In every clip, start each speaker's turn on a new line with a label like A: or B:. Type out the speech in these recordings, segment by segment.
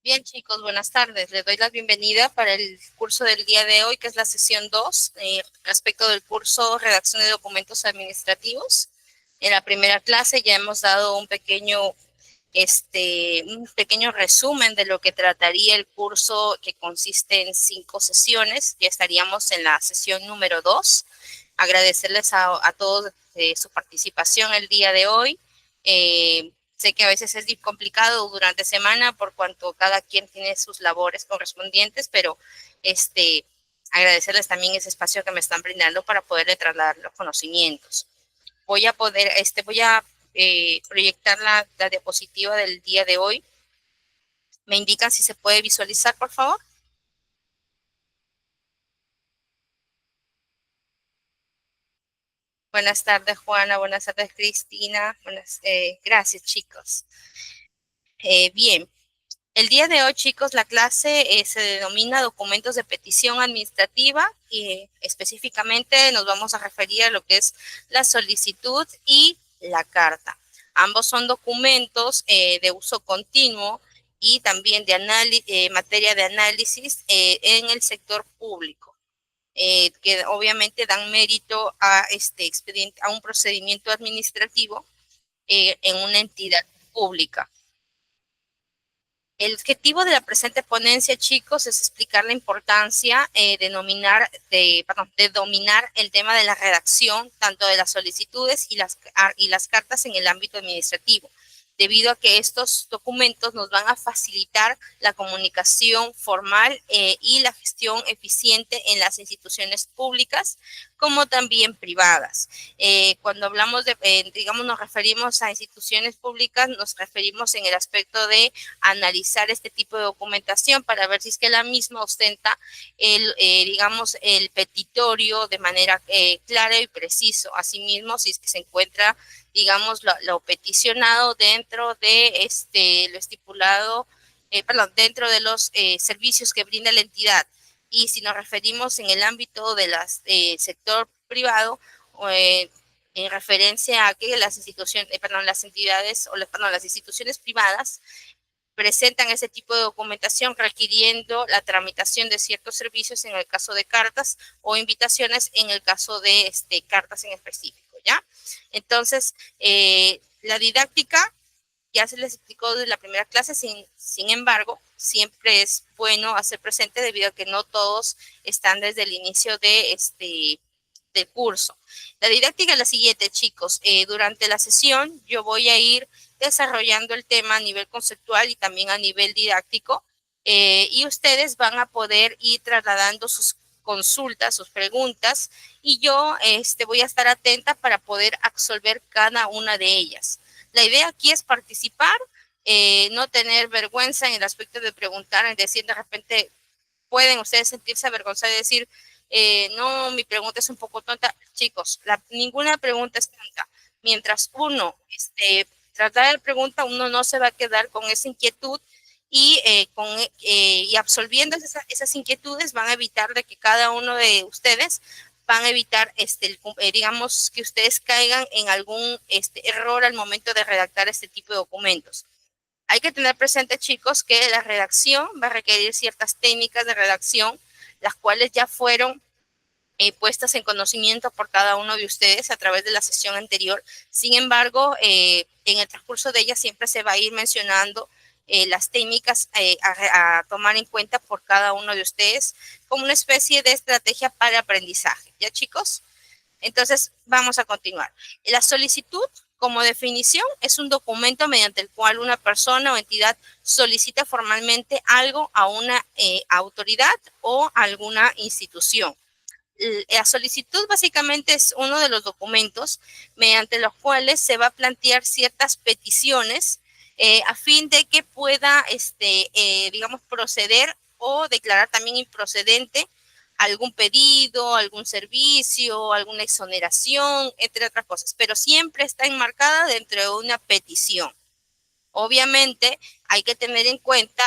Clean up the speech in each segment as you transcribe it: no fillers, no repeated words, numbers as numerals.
A: Bien, chicos, buenas tardes. Les doy la bienvenida para el curso del día de hoy, que es la sesión 2, respecto del curso Redacción de Documentos Administrativos. En la primera clase ya hemos dado un pequeño resumen de lo que trataría el curso, que consiste en 5 sesiones. Ya estaríamos en la sesión número 2. Agradecerles a todos su participación el día de hoy. Sé que a veces es complicado durante semana por cuanto cada quien tiene sus labores correspondientes, pero agradecerles también ese espacio que me están brindando para poderle trasladar los conocimientos. Voy a proyectar la diapositiva del día de hoy. ¿Me indican si se puede visualizar, por favor? Buenas tardes, Juana. Buenas tardes, Cristina. Gracias, chicos. Bien, el día de hoy, chicos, la clase se denomina documentos de petición administrativa y específicamente nos vamos a referir a lo que es la solicitud y la carta. Ambos son documentos de uso continuo y también de materia de análisis en el sector público, que obviamente dan mérito a este expediente, a un procedimiento administrativo en una entidad pública. El objetivo de la presente ponencia, chicos, es explicar la importancia de dominar el tema de la redacción, tanto de las solicitudes y las cartas en el ámbito administrativo, debido a que estos documentos nos van a facilitar la comunicación formal y la gestión eficiente en las instituciones públicas, como también privadas. Cuando hablamos digamos, nos referimos a instituciones públicas, nos referimos en el aspecto de analizar este tipo de documentación para ver si es que la misma ostenta digamos, el petitorio de manera clara y preciso. Asimismo, si es que se encuentra, digamos, lo peticionado dentro de lo estipulado, dentro de los servicios que brinda la entidad. Y si nos referimos en el ámbito del sector privado, eh, en referencia a que las entidades las instituciones privadas presentan ese tipo de documentación requiriendo la tramitación de ciertos servicios en el caso de cartas o invitaciones en el caso de cartas en específico, ¿ya? Entonces, la didáctica ya se les explicó desde la primera clase, sin embargo, siempre es bueno hacer presente debido a que no todos están desde el inicio del curso. La didáctica es la siguiente, chicos. Durante la sesión yo voy a ir desarrollando el tema a nivel conceptual y también a nivel didáctico, y ustedes van a poder ir trasladando sus consultas, sus preguntas, y yo voy a estar atenta para poder absolver cada una de ellas. La idea aquí es participar, no tener vergüenza en el aspecto de preguntar, en decir de repente, pueden ustedes sentirse avergonzados de decir, no, mi pregunta es un poco tonta. Chicos, ninguna pregunta es tonta. Mientras uno trata la pregunta, uno no se va a quedar con esa inquietud y absolviendo esas inquietudes van a evitar de que cada uno de ustedes van a evitar, digamos, que ustedes caigan en algún error al momento de redactar este tipo de documentos. Hay que tener presente, chicos, que la redacción va a requerir ciertas técnicas de redacción, las cuales ya fueron puestas en conocimiento por cada uno de ustedes a través de la sesión anterior. Sin embargo, en el transcurso de ella siempre se va a ir mencionando las técnicas a tomar en cuenta por cada uno de ustedes como una especie de estrategia para aprendizaje. ¿Ya, chicos? Entonces, vamos a continuar. La solicitud, como definición, es un documento mediante el cual una persona o entidad solicita formalmente algo a una autoridad o a alguna institución. La solicitud básicamente es uno de los documentos mediante los cuales se va a plantear ciertas peticiones a fin de que pueda, digamos, proceder o declarar también improcedente algún pedido, algún servicio, alguna exoneración, entre otras cosas, pero siempre está enmarcada dentro de una petición. Obviamente hay que tener en cuenta,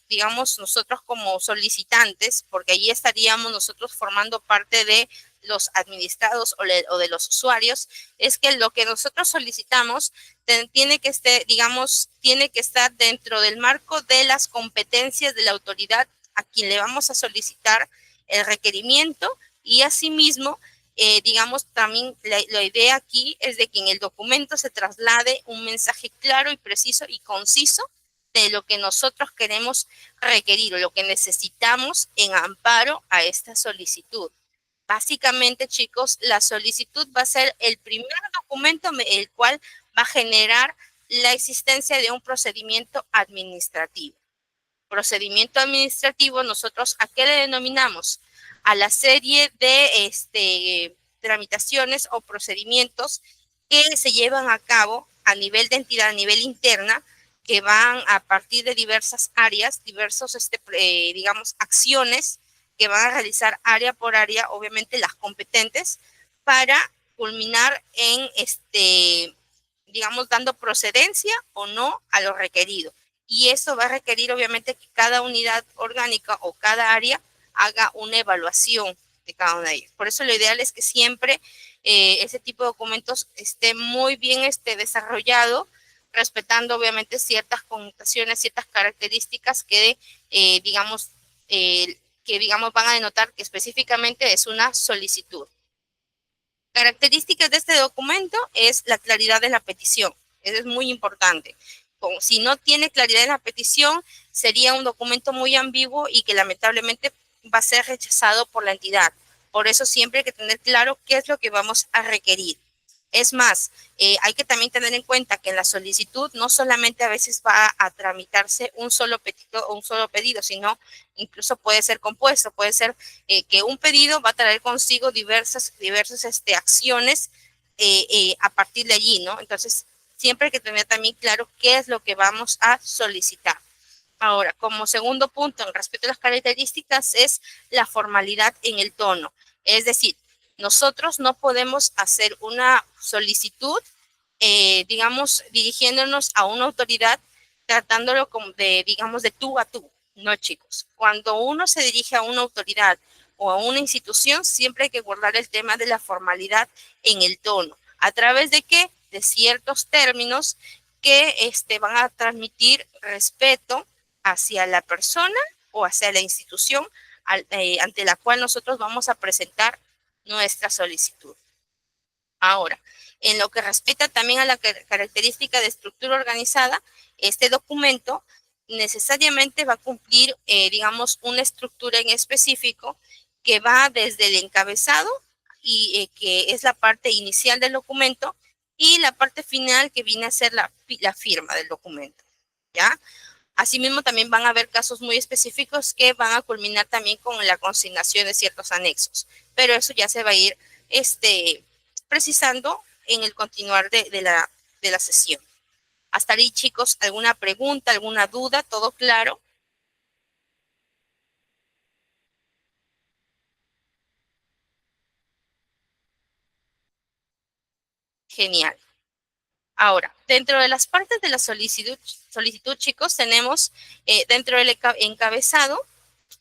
A: digamos, nosotros como solicitantes, porque allí estaríamos nosotros formando parte de los administrados o de los usuarios, es que lo que nosotros solicitamos tiene que tiene que estar dentro del marco de las competencias de la autoridad a quien le vamos a solicitar el requerimiento y asimismo, también la idea aquí es de que en el documento se traslade un mensaje claro y preciso y conciso de lo que nosotros queremos requerir o lo que necesitamos en amparo a esta solicitud. Básicamente, chicos, la solicitud va a ser el primer documento el cual va a generar la existencia de un procedimiento administrativo. Procedimiento administrativo, nosotros ¿a qué le denominamos? A la serie de tramitaciones o procedimientos que se llevan a cabo a nivel de entidad, a nivel interna, que van a partir de diversas áreas, acciones que van a realizar área por área, obviamente las competentes, para culminar en, dando procedencia o no a lo requerido. Y eso va a requerir, obviamente, que cada unidad orgánica o cada área haga una evaluación de cada una de ellas. Por eso lo ideal es que siempre ese tipo de documentos esté muy bien desarrollado, respetando obviamente ciertas connotaciones, ciertas características que van a denotar que específicamente es una solicitud. Características de este documento es la claridad de la petición. Eso es muy importante. Como si no tiene claridad en la petición, sería un documento muy ambiguo y que lamentablemente va a ser rechazado por la entidad. Por eso siempre hay que tener claro qué es lo que vamos a requerir. Es más, hay que también tener en cuenta que en la solicitud no solamente a veces va a tramitarse un solo pedido, sino incluso puede ser compuesto, puede ser que un pedido va a traer consigo diversas acciones a partir de allí, ¿no? Entonces, siempre hay que tener también claro qué es lo que vamos a solicitar. Ahora, como segundo punto, en respecto a las características, es la formalidad en el tono. Es decir, nosotros no podemos hacer una solicitud, dirigiéndonos a una autoridad, tratándolo como de tú a tú. No, chicos. Cuando uno se dirige a una autoridad o a una institución, siempre hay que guardar el tema de la formalidad en el tono. ¿A través de qué? De ciertos términos que van a transmitir respeto hacia la persona o hacia la institución ante la cual nosotros vamos a presentar nuestra solicitud. Ahora, en lo que respecta también a la característica de estructura organizada, este documento necesariamente va a cumplir, una estructura en específico que va desde el encabezado y que es la parte inicial del documento y la parte final que viene a ser la firma del documento, ¿ya? Asimismo, también van a haber casos muy específicos que van a culminar también con la consignación de ciertos anexos, pero eso ya se va a ir precisando en el continuar de la sesión. Hasta ahí, chicos, ¿alguna pregunta, alguna duda? ¿Todo claro? Genial. Ahora, dentro de las partes de la solicitud chicos, tenemos dentro del encabezado.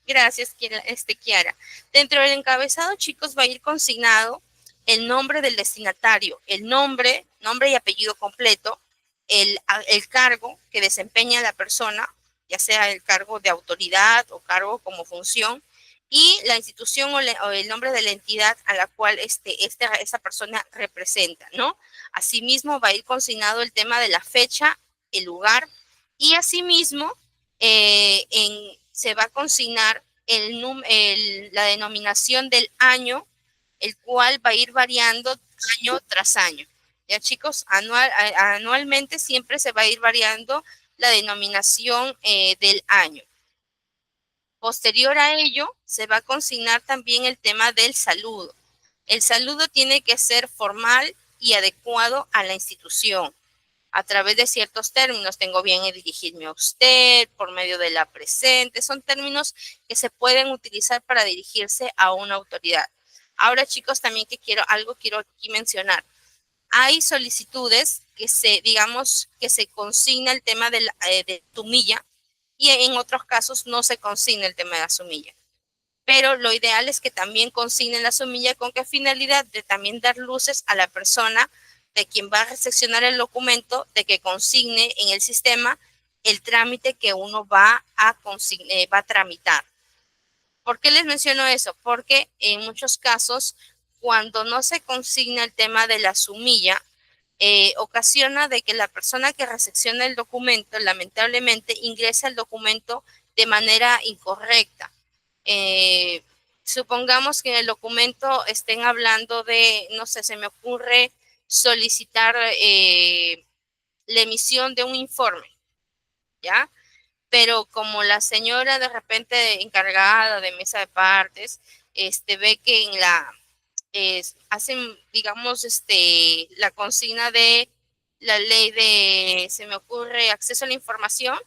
A: Gracias, Kiara. Dentro del encabezado, chicos, va a ir consignado el nombre del destinatario, el nombre y apellido completo, el cargo que desempeña la persona, ya sea el cargo de autoridad o cargo como función, y la institución o el nombre de la entidad a la cual esa persona representa, ¿no? Asimismo, va a ir consignado el tema de la fecha, el lugar, y asimismo, se va a consignar la denominación del año, el cual va a ir variando año tras año. Ya, chicos, anualmente siempre se va a ir variando la denominación del año. Posterior a ello, se va a consignar también el tema del saludo. El saludo tiene que ser formal y adecuado a la institución. A través de ciertos términos, tengo bien en dirigirme a usted, por medio de la presente, son términos que se pueden utilizar para dirigirse a una autoridad. Ahora, chicos, también quiero aquí mencionar. Hay solicitudes que se consigna el tema de tu milla y en otros casos no se consigna el tema de la sumilla. pero lo ideal es que también consignen la sumilla. ¿Con qué finalidad? De también dar luces a la persona de quien va a recepcionar el documento, de que consigne en el sistema el trámite que uno va a tramitar. ¿Por qué les menciono eso? Porque en muchos casos, cuando no se consigna el tema de la sumilla, ocasiona de que la persona que recepciona el documento, lamentablemente, ingresa el documento de manera incorrecta. Supongamos que en el documento estén hablando de, no sé, se me ocurre solicitar la emisión de un informe, ¿ya? Pero como la señora de repente encargada de mesa de partes, ve que en hacen, digamos, la consigna de la ley de, se me ocurre, acceso a la información,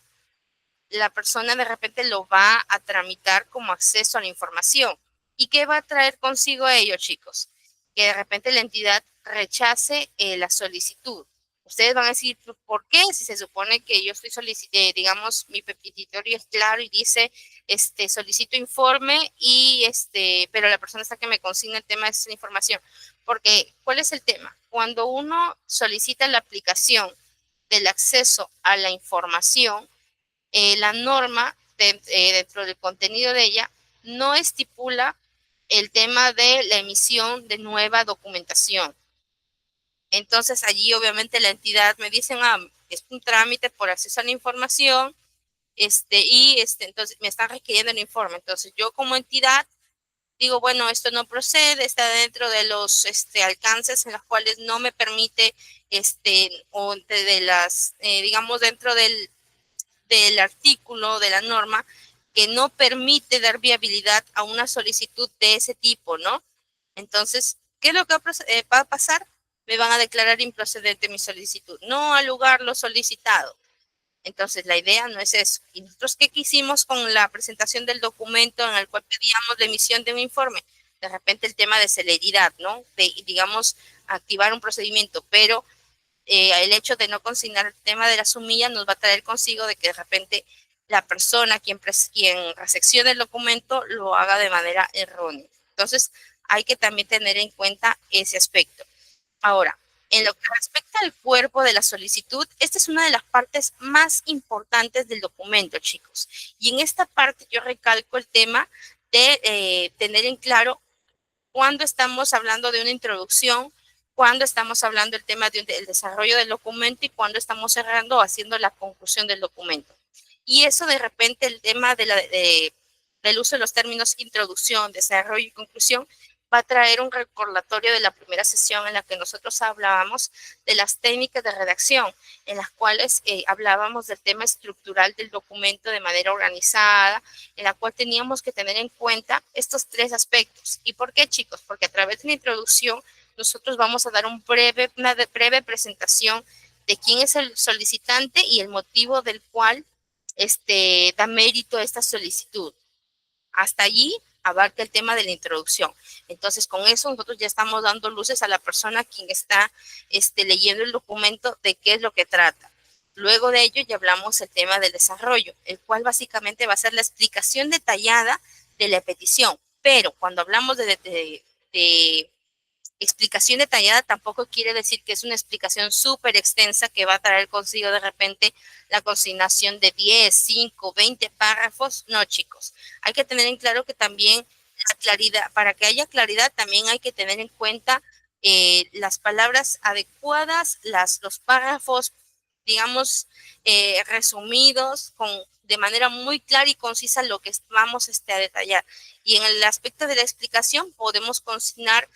A: la persona de repente lo va a tramitar como acceso a la información. ¿Y qué va a traer consigo ello, chicos? Que de repente la entidad rechace la solicitud. Ustedes van a decir, ¿por qué? Si se supone que yo estoy solicitando, digamos, mi petitorio es claro y dice, solicito informe y pero la persona está que me consigna el tema de esa información. Porque, ¿cuál es el tema? Cuando uno solicita la aplicación del acceso a la información, la norma dentro del contenido de ella no estipula el tema de la emisión de nueva documentación. Entonces allí obviamente la entidad me dicen, es un trámite por acceso a la información, entonces me están requiriendo el informe. Entonces yo como entidad digo, bueno, esto no procede, está dentro de los alcances en los cuales no me permite, o de las, digamos, dentro del artículo de la norma que no permite dar viabilidad a una solicitud de ese tipo, ¿no? Entonces, ¿qué es lo que va a pasar? Me van a declarar improcedente mi solicitud, no al lugar lo solicitado. Entonces, la idea no es eso. ¿Y nosotros qué quisimos con la presentación del documento en el cual pedíamos la emisión de un informe? De repente el tema de celeridad, ¿no? De, digamos, activar un procedimiento, pero el hecho de no consignar el tema de la sumilla nos va a traer consigo de que de repente la persona quien recepcione el documento lo haga de manera errónea. Entonces, hay que también tener en cuenta ese aspecto. Ahora, en lo que respecta al cuerpo de la solicitud, esta es una de las partes más importantes del documento, chicos. Y en esta parte yo recalco el tema de tener en claro cuando estamos hablando de una introducción, cuando estamos hablando del tema del desarrollo del documento y cuando estamos cerrando o haciendo la conclusión del documento. Y eso de repente el tema del uso de los términos introducción, desarrollo y conclusión va a traer un recordatorio de la primera sesión en la que nosotros hablábamos de las técnicas de redacción, en las cuales hablábamos del tema estructural del documento de manera organizada, en la cual teníamos que tener en cuenta estos tres aspectos. ¿Y por qué, chicos? Porque a través de la introducción nosotros vamos a dar una breve presentación de quién es el solicitante y el motivo del cual da mérito a esta solicitud. Hasta allí abarca el tema de la introducción. Entonces, con eso nosotros ya estamos dando luces a la persona quien está leyendo el documento de qué es lo que trata. Luego de ello ya hablamos el tema del desarrollo, el cual básicamente va a ser la explicación detallada de la petición. Pero cuando hablamos de explicación detallada tampoco quiere decir que es una explicación súper extensa que va a traer consigo de repente la consignación de 10, 5, 20 párrafos. No, chicos, hay que tener en claro que también la claridad, para que haya claridad también hay que tener en cuenta las palabras adecuadas, los párrafos, digamos, resumidos de manera muy clara y concisa lo que vamos a detallar. Y en el aspecto de la explicación podemos consignar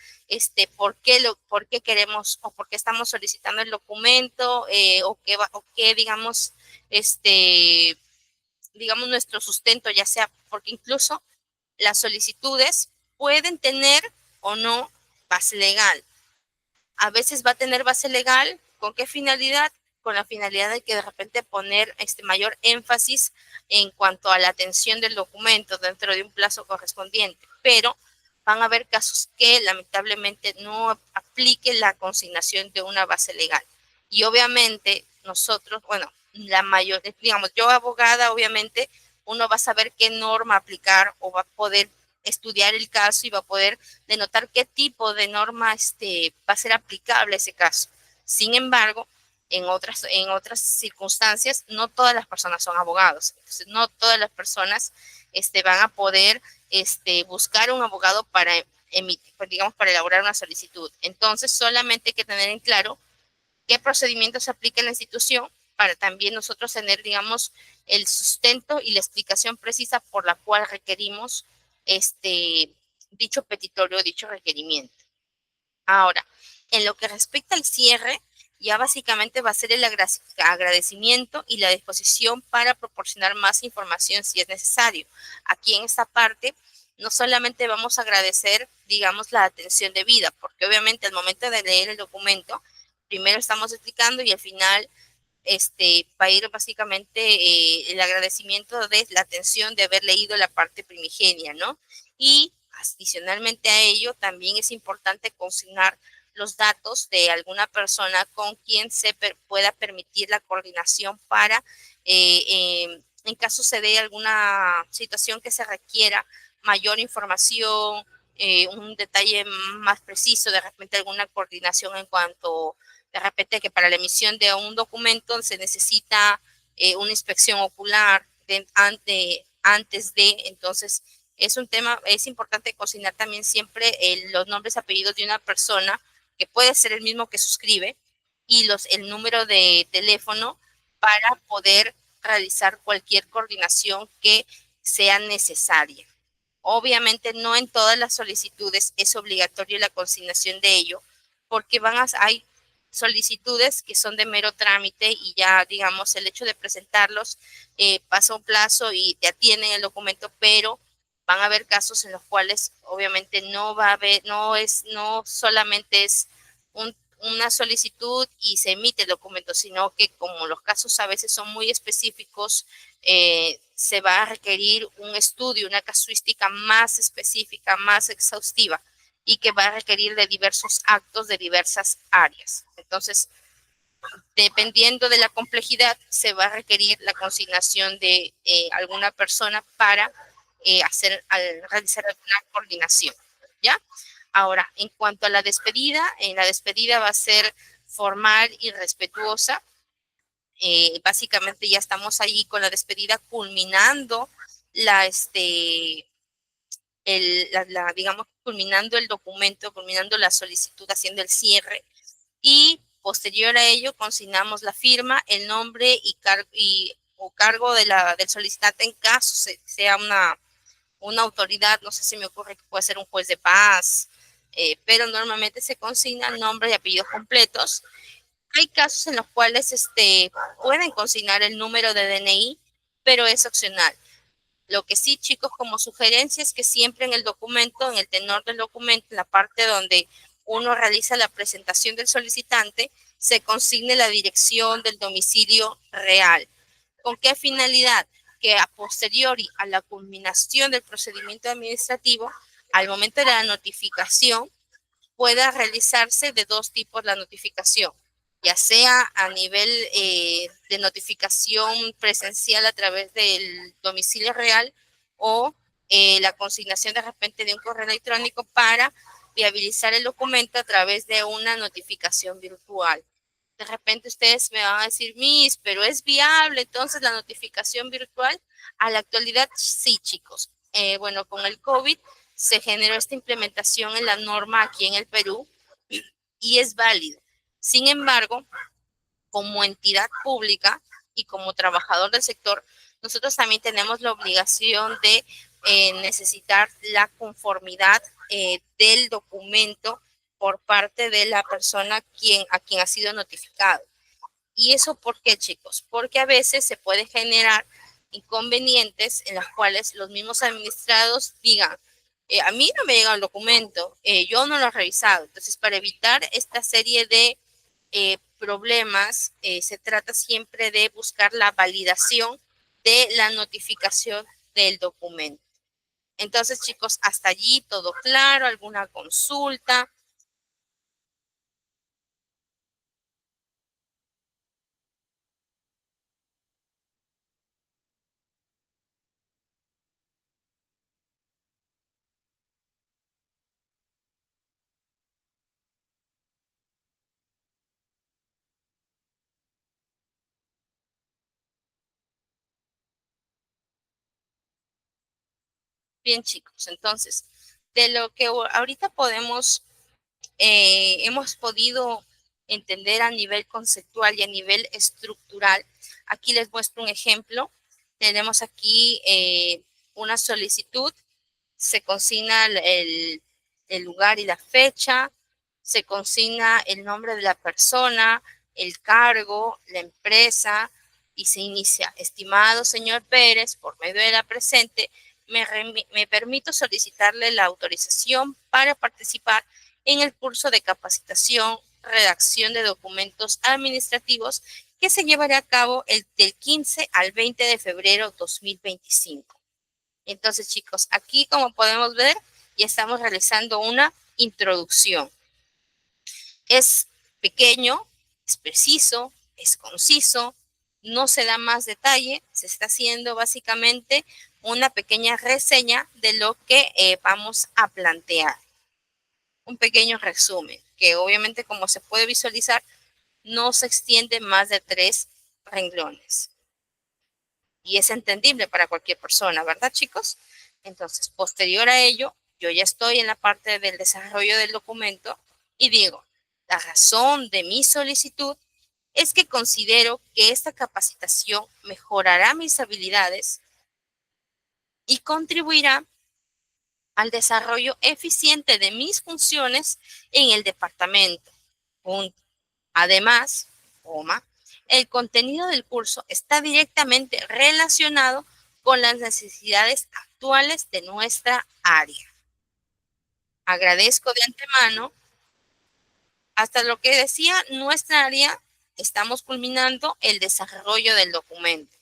A: por qué queremos o por qué estamos solicitando el documento o qué digamos, digamos nuestro sustento, ya sea porque incluso las solicitudes pueden tener o no base legal. A veces va a tener base legal, ¿con qué finalidad? Con la finalidad de que de repente poner mayor énfasis en cuanto a la atención del documento dentro de un plazo correspondiente, pero van a haber casos que lamentablemente no aplique la consignación de una base legal. Y obviamente nosotros, bueno, la mayoría, digamos, yo abogada, obviamente, uno va a saber qué norma aplicar o va a poder estudiar el caso y va a poder denotar qué tipo de norma va a ser aplicable a ese caso. Sin embargo, en otras circunstancias, no todas las personas son abogados. Entonces, no todas las personas van a poder buscar un abogado para emitir, digamos, para elaborar una solicitud. Entonces, solamente hay que tener en claro qué procedimiento se aplica en la institución para también nosotros tener, digamos, el sustento y la explicación precisa por la cual requerimos dicho petitorio, dicho requerimiento. Ahora, en lo que respecta al cierre, ya básicamente va a ser el agradecimiento y la disposición para proporcionar más información si es necesario. Aquí en esta parte, no solamente vamos a agradecer, digamos, la atención debida, porque obviamente al momento de leer el documento, primero estamos explicando y al final va a ir básicamente el agradecimiento de la atención de haber leído la parte primigenia, ¿no? Y adicionalmente a ello, también es importante consignar los datos de alguna persona con quien pueda permitir la coordinación para, en caso se dé alguna situación que se requiera mayor información, un detalle más preciso, de repente alguna coordinación en cuanto de repente que para la emisión de un documento se necesita una inspección ocular antes de, entonces es un tema, es importante consignar también siempre los nombres y apellidos de una persona que puede ser el mismo que suscribe y el número de teléfono para poder realizar cualquier coordinación que sea necesaria. Obviamente no en todas las solicitudes es obligatorio la consignación de ello, porque hay solicitudes que son de mero trámite y ya, digamos, el hecho de presentarlos pasa un plazo y te atienden el documento, pero van a haber casos en los cuales obviamente no va a haber, no solamente es una solicitud y se emite el documento, sino que como los casos a veces son muy específicos, se va a requerir un estudio, una casuística más específica, más exhaustiva y que va a requerir de diversos actos de diversas áreas. Entonces, dependiendo de la complejidad, se va a requerir la consignación de alguna persona para realizar alguna coordinación, ¿ya? Ahora, en cuanto a la despedida, en la despedida va a ser formal y respetuosa. Básicamente ya estamos allí con la despedida culminando la, digamos, culminando el documento, culminando la solicitud, haciendo el cierre y posterior a ello consignamos la firma, el nombre o cargo del solicitante en caso sea una autoridad, no sé si me ocurre que puede ser un juez de paz, pero normalmente se consignan nombres y apellidos completos. Hay casos en los cuales pueden consignar el número de DNI, pero es opcional. Lo que sí, chicos, como sugerencia es que siempre en el documento, en el tenor del documento, en la parte donde uno realiza la presentación del solicitante, se consigne la dirección del domicilio real. ¿Con qué finalidad? Que a posteriori a la culminación del procedimiento administrativo, al momento de la notificación, pueda realizarse de dos tipos la notificación, ya sea a nivel de notificación presencial a través del domicilio real o la consignación de repente de un correo electrónico para viabilizar el documento a través de una notificación virtual. De repente ustedes me van a decir, Miss, pero es viable entonces la notificación virtual. A la actualidad, sí, chicos. Bueno, con el COVID se generó esta implementación en la norma aquí en el Perú y es válido. Sin embargo, como entidad pública y como trabajador del sector, nosotros también tenemos la obligación de necesitar la conformidad del documento por parte de la persona a quien ha sido notificado. ¿Y eso por qué, chicos? Porque a veces se puede generar inconvenientes en las cuales los mismos administrados digan, a mí no me llega el documento, yo no lo he revisado. Entonces, para evitar esta serie de problemas, se trata siempre de buscar la validación de la notificación del documento. Entonces, chicos, hasta allí todo claro, alguna consulta. Bien, chicos, entonces, de lo que ahorita hemos podido entender a nivel conceptual y a nivel estructural, aquí les muestro un ejemplo. Tenemos aquí una solicitud, se consigna el lugar y la fecha, se consigna el nombre de la persona, el cargo, la empresa, y se inicia: estimado señor Pérez, por medio de la presente, me permito solicitarle la autorización para participar en el curso de capacitación, redacción de documentos administrativos que se llevará a cabo del 15 al 20 de febrero 2025. Entonces, chicos, aquí como podemos ver, ya estamos realizando una introducción. Es pequeño, es preciso, es conciso, no se da más detalle, se está haciendo básicamente una pequeña reseña de lo que vamos a plantear. Un pequeño resumen, que obviamente, como se puede visualizar, no se extiende más de 3 renglones. Y es entendible para cualquier persona, ¿verdad, chicos? Entonces, posterior a ello, yo ya estoy en la parte del desarrollo del documento y digo: la razón de mi solicitud es que considero que esta capacitación mejorará mis habilidades y contribuirá al desarrollo eficiente de mis funciones en el departamento. Punto. Además, el contenido del curso está directamente relacionado con las necesidades actuales de nuestra área. Agradezco de antemano. Hasta lo que decía nuestra área, estamos culminando el desarrollo del documento.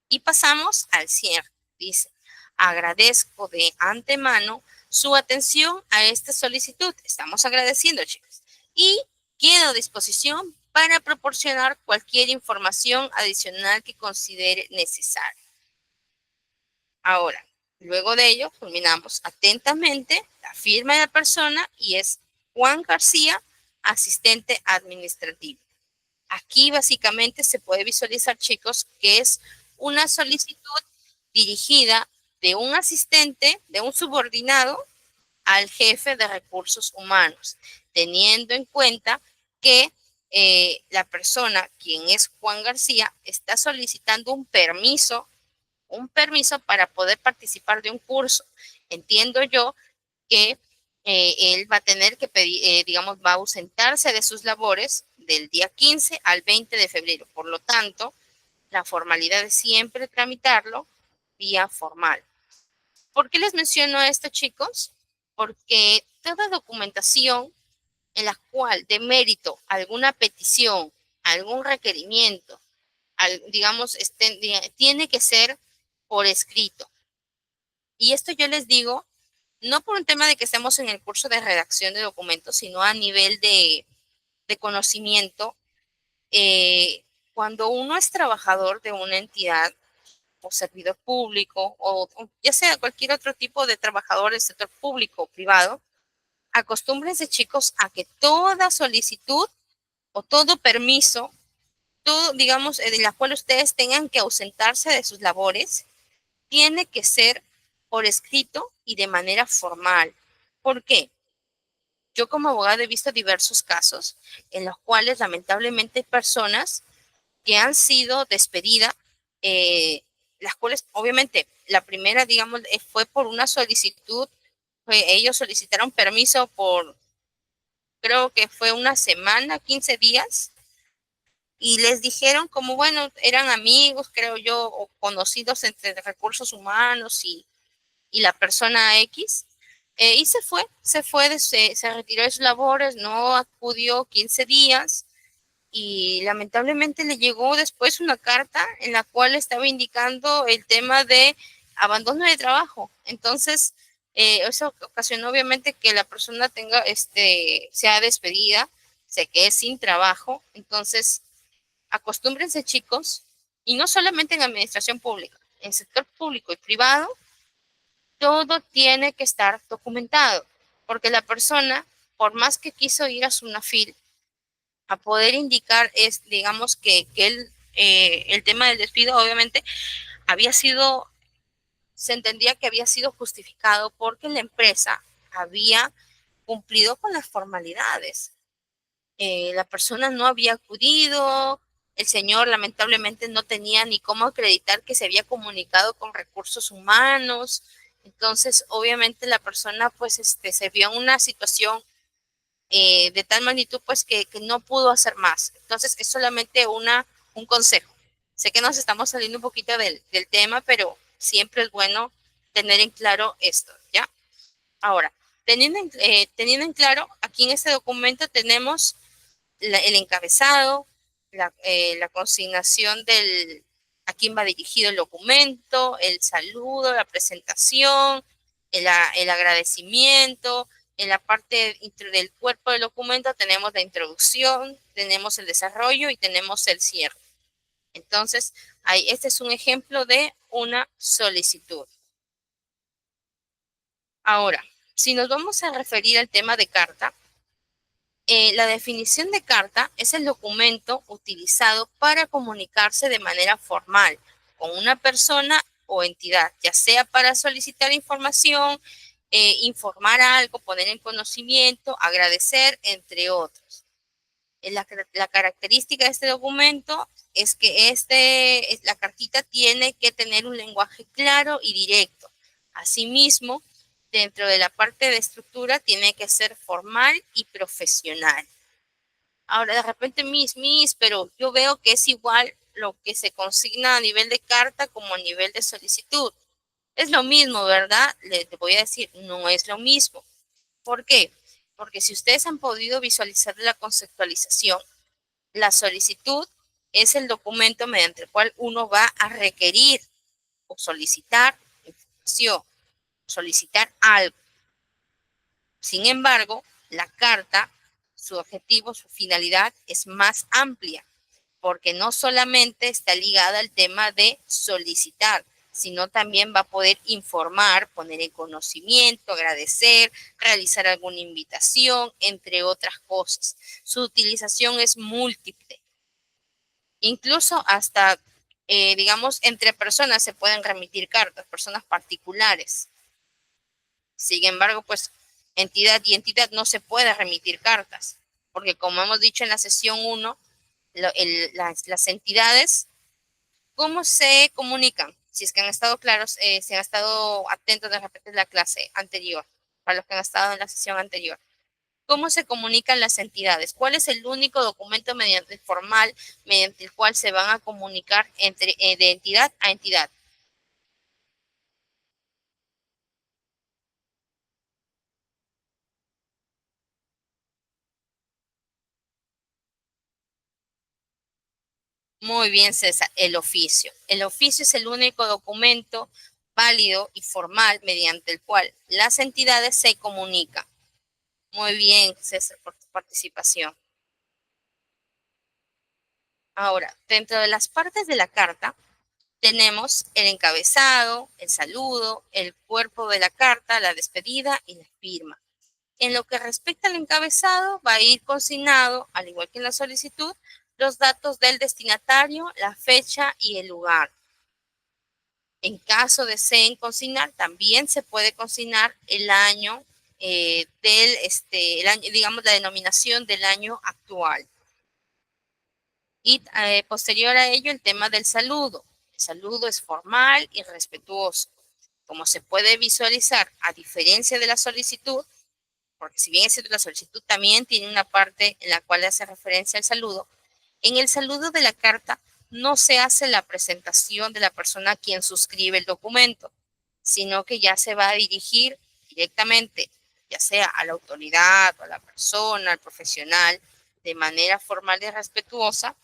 A: Y pasamos al cierre. Dice: agradezco de antemano su atención a esta solicitud. Estamos agradeciendo, chicos. Y quedo a disposición para proporcionar cualquier información adicional que considere necesaria. Ahora, luego de ello, culminamos: atentamente, la firma de la persona, y es Juan García, asistente administrativo. Aquí básicamente se puede visualizar, chicos, que es una solicitud dirigida de un asistente, de un subordinado, al jefe de recursos humanos, teniendo en cuenta que la persona, quien es Juan García, está solicitando un permiso para poder participar de un curso. Entiendo yo que él va a tener que pedir, digamos, va a ausentarse de sus labores del día 15 al 20 de febrero. Por lo tanto, la formalidad es siempre tramitarlo vía formal. ¿Por qué les menciono esto, chicos? Porque toda documentación en la cual de mérito alguna petición, algún requerimiento, digamos, tiene que ser por escrito. Y esto yo les digo, no por un tema de que estemos en el curso de redacción de documentos, sino a nivel de conocimiento. Cuando uno es trabajador de una entidad o servidor público, o ya sea cualquier otro tipo de trabajador del sector público o privado, acostúmbrense, chicos, a que toda solicitud o todo permiso, todo, digamos, de la cual ustedes tengan que ausentarse de sus labores, tiene que ser por escrito y de manera formal. ¿Por qué? Yo como abogado he visto diversos casos en los cuales lamentablemente hay personas que han sido despedidas, las cuales obviamente la primera, digamos, fue por una solicitud. Ellos solicitaron permiso por, creo que fue una semana, 15 días, y les dijeron, como bueno, eran amigos, creo yo, o conocidos entre recursos humanos y la persona X, y se retiró de sus labores, no acudió 15 días, y lamentablemente le llegó después una carta en la cual estaba indicando el tema de abandono de trabajo. Entonces, eso ocasionó obviamente que la persona sea despedida, se quede sin trabajo. Entonces, acostúmbrense, chicos, y no solamente en administración pública, en sector público y privado, todo tiene que estar documentado, porque la persona, por más que quiso ir a su NAFIL a poder indicar, digamos, que el tema del despido obviamente había sido se entendía que había sido justificado porque la empresa había cumplido con las formalidades. La persona no había acudido, el señor lamentablemente no tenía ni cómo acreditar que se había comunicado con recursos humanos. Entonces, obviamente la persona pues se vio en una situación de tal magnitud pues que no pudo hacer más. Entonces, es solamente un consejo. Sé que nos estamos saliendo un poquito del tema, pero siempre es bueno tener en claro esto, ¿ya? Ahora, teniendo en claro, aquí en este documento tenemos el encabezado, la consignación a quién va dirigido el documento, el saludo, la presentación, el agradecimiento. En la parte del cuerpo del documento tenemos la introducción, tenemos el desarrollo y tenemos el cierre. Entonces, este es un ejemplo de una solicitud. Ahora, si nos vamos a referir al tema de carta, la definición de carta es el documento utilizado para comunicarse de manera formal con una persona o entidad, ya sea para solicitar información, informar algo, poner en conocimiento, agradecer, entre otros. La característica de este documento es que la cartita tiene que tener un lenguaje claro y directo. Asimismo, dentro de la parte de estructura tiene que ser formal y profesional. Ahora, de repente, pero yo veo que es igual lo que se consigna a nivel de carta como a nivel de solicitud. Es lo mismo, ¿verdad? Les voy a decir, no es lo mismo. ¿Por qué? Porque si ustedes han podido visualizar la conceptualización, la solicitud es el documento mediante el cual uno va a requerir o solicitar información, solicitar algo. Sin embargo, la carta, su objetivo, su finalidad es más amplia, porque no solamente está ligada al tema de solicitar, sino también va a poder informar, poner en conocimiento, agradecer, realizar alguna invitación, entre otras cosas. Su utilización es múltiple. Incluso hasta, digamos, entre personas se pueden remitir cartas, personas particulares. Sin embargo, pues entidad y entidad no se puede remitir cartas, porque como hemos dicho en la sesión 1, las entidades, ¿cómo se comunican? Si es que han estado claros, si han estado atentos de repente en la clase anterior, para los que han estado en la sesión anterior. ¿Cómo se comunican las entidades? ¿Cuál es el único documento formal mediante el cual se van a comunicar de entidad a entidad? Muy bien, César, el oficio. El oficio es el único documento válido y formal mediante el cual las entidades se comunican. Muy bien, César, por tu participación. Ahora, dentro de las partes de la carta, tenemos el encabezado, el saludo, el cuerpo de la carta, la despedida y la firma. En lo que respecta al encabezado, va a ir consignado, al igual que en la solicitud, los datos del destinatario, la fecha y el lugar. En caso deseen consignar, también se puede consignar el año el año, digamos, la denominación del año actual. Y posterior a ello, el tema del saludo. El saludo es formal y respetuoso. Como se puede visualizar, a diferencia de la solicitud, porque si bien es cierto, la solicitud también tiene una parte en la cual hace referencia al saludo, en el saludo de la carta no se hace la presentación de la persona a quien suscribe el documento, sino que ya se va a dirigir directamente, ya sea a la autoridad o a la persona, al profesional, de manera formal y respetuosa,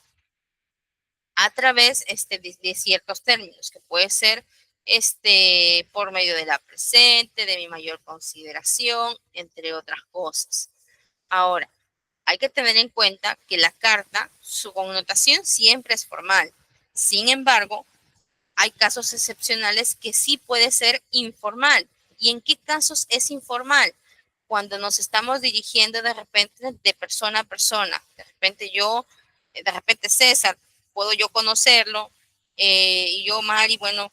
A: a través de ciertos términos, que puede ser por medio de la presente, de mi mayor consideración, entre otras cosas. Ahora, hay que tener en cuenta que la carta, su connotación siempre es formal. Sin embargo, hay casos excepcionales que sí puede ser informal. ¿Y en qué casos es informal? Cuando nos estamos dirigiendo de repente de persona a persona. De repente César, puedo yo conocerlo, y yo, Mari, bueno,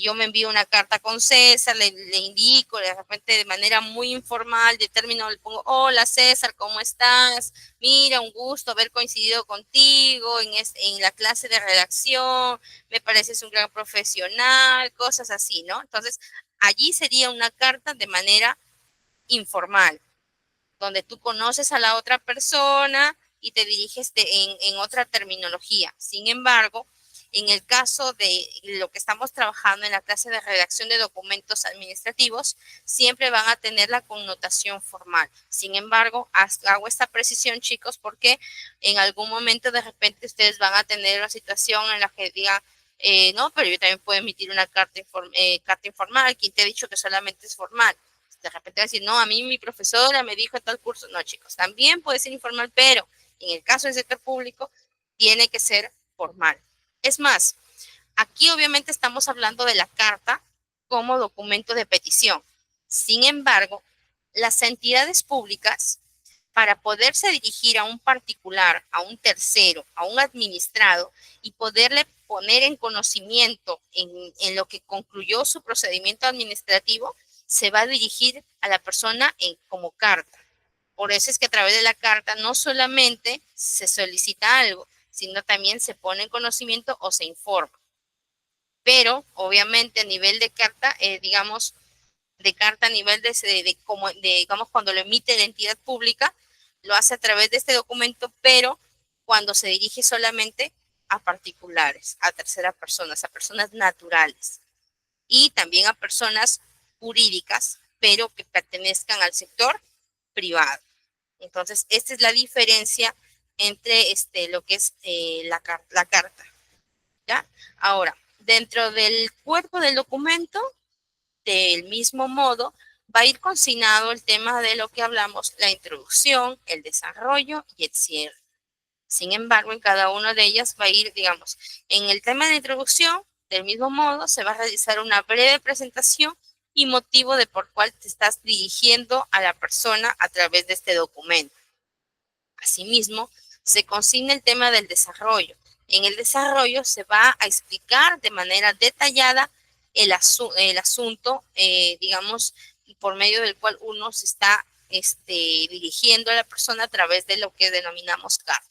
A: yo me envío una carta con César, le indico de repente de manera muy informal, de término, le pongo, hola César, ¿cómo estás? Mira, un gusto haber coincidido contigo en la clase de redacción, me pareces un gran profesional, cosas así, ¿no? Entonces, allí sería una carta de manera informal, donde tú conoces a la otra persona y te diriges en otra terminología. Sin embargo, en el caso de lo que estamos trabajando en la clase de redacción de documentos administrativos, siempre van a tener la connotación formal. Sin embargo, hago esta precisión, chicos, porque en algún momento de repente ustedes van a tener una situación en la que digan, no, pero yo también puedo emitir una carta informal. ¿Quién te ha dicho que solamente es formal? De repente va a decir, no, a mí mi profesora me dijo tal curso. No, chicos, también puede ser informal, pero en el caso del sector público tiene que ser formal. Es más, aquí obviamente estamos hablando de la carta como documento de petición. Sin embargo, las entidades públicas, para poderse dirigir a un particular, a un tercero, a un administrado y poderle poner en conocimiento en lo que concluyó su procedimiento administrativo, se va a dirigir a la persona como carta. Por eso es que a través de la carta no solamente se solicita algo, sino también se pone en conocimiento o se informa. Pero obviamente a nivel de carta, digamos, de carta a nivel digamos, cuando lo emite la entidad pública, lo hace a través de este documento, pero cuando se dirige solamente a particulares, a terceras personas, a personas naturales y también a personas jurídicas, pero que pertenezcan al sector privado. Entonces, esta es la diferencia entre lo que es la carta, ¿ya? Ahora, dentro del cuerpo del documento, del mismo modo, va a ir consignado el tema de lo que hablamos, la introducción, el desarrollo y el cierre. Sin embargo, en cada una de ellas va a ir, digamos, en el tema de introducción, del mismo modo, se va a realizar una breve presentación y motivo de por cuál te estás dirigiendo a la persona a través de este documento. Asimismo, se consigna el tema del desarrollo. En el desarrollo se va a explicar de manera detallada el asunto, digamos, por medio del cual uno se está dirigiendo a la persona a través de lo que denominamos carta.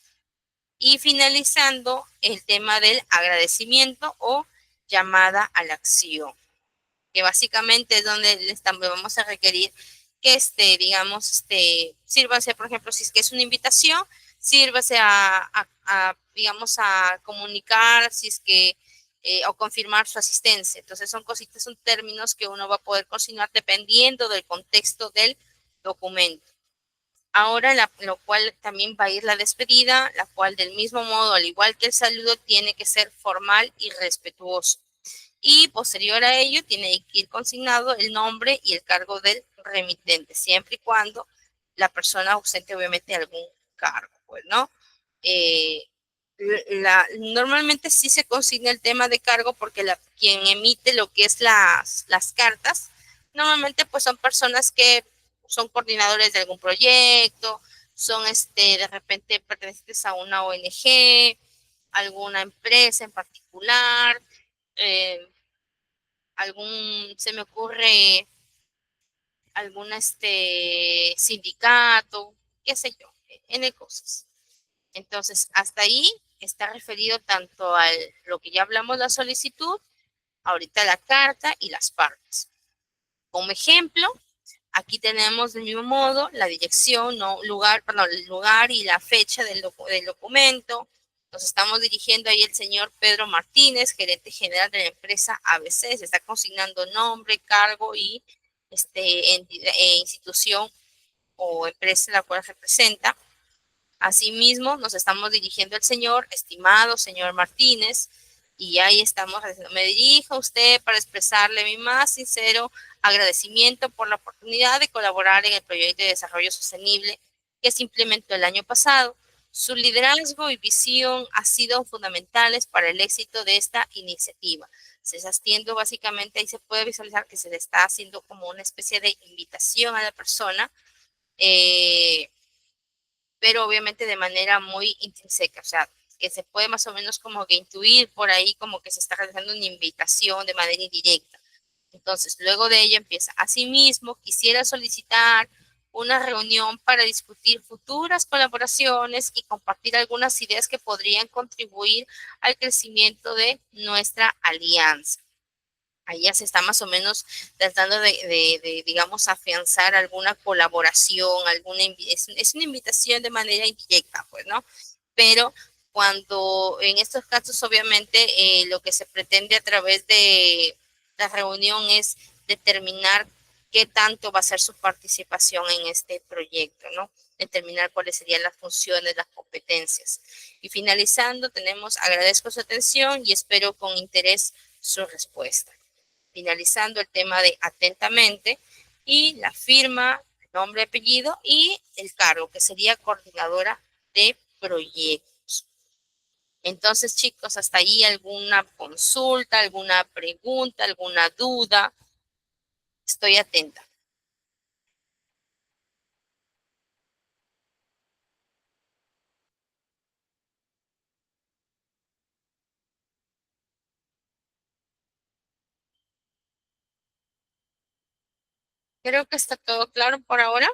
A: Y finalizando el tema del agradecimiento o llamada a la acción, que básicamente es donde vamos a requerir que digamos, sírvase, por ejemplo, si es que es una invitación, sírvase digamos, a comunicar si es que, o confirmar su asistencia. Entonces son cositas, son términos que uno va a poder consignar dependiendo del contexto del documento. Ahora, lo cual también va a ir la despedida, la cual del mismo modo, al igual que el saludo, tiene que ser formal y respetuoso. Y posterior a ello, tiene que ir consignado el nombre y el cargo del remitente, siempre y cuando la persona ausente obviamente algún cargo, pues, ¿no? Normalmente sí se consigna el tema de cargo porque quien emite lo que es las cartas, normalmente pues son personas que son coordinadores de algún proyecto, son de repente pertenecientes a una ONG, alguna empresa en particular, eh, se me ocurre algún sindicato, qué sé yo, N cosas. Entonces, hasta ahí está referido tanto a lo que ya hablamos, la solicitud, ahorita la carta y las partes. Como ejemplo, aquí tenemos del mismo modo la dirección, el lugar y la fecha del documento. Nos estamos dirigiendo ahí el señor Pedro Martínez, gerente general de la empresa ABC. Se está consignando nombre, cargo y institución o empresa la cual representa. Asimismo, nos estamos dirigiendo al señor, estimado señor Martínez, y ahí estamos, me dirijo a usted para expresarle mi más sincero agradecimiento por la oportunidad de colaborar en el proyecto de desarrollo sostenible que se implementó el año pasado. Su liderazgo y visión han sido fundamentales para el éxito de esta iniciativa. Se está haciendo básicamente, ahí se puede visualizar que se le está haciendo como una especie de invitación a la persona, pero obviamente de manera muy intrínseca, o sea, que se puede más o menos como que intuir por ahí como que se está realizando una invitación de manera indirecta. Entonces, luego de ello empieza. Asimismo, quisiera solicitar una reunión para discutir futuras colaboraciones y compartir algunas ideas que podrían contribuir al crecimiento de nuestra alianza. Ahí ya se está más o menos tratando digamos, afianzar alguna colaboración, es una invitación de manera indirecta, pues, ¿no? Pero cuando en estos casos, obviamente, lo que se pretende a través de la reunión es determinar qué tanto va a ser su participación en este proyecto, ¿no? Determinar cuáles serían las funciones, las competencias. Y finalizando, agradezco su atención y espero con interés su respuesta. Finalizando el tema de atentamente y la firma, nombre, apellido y el cargo, que sería coordinadora de proyectos. Entonces, chicos, hasta ahí alguna consulta, alguna pregunta, alguna duda. Estoy atenta. Creo que está todo claro por ahora.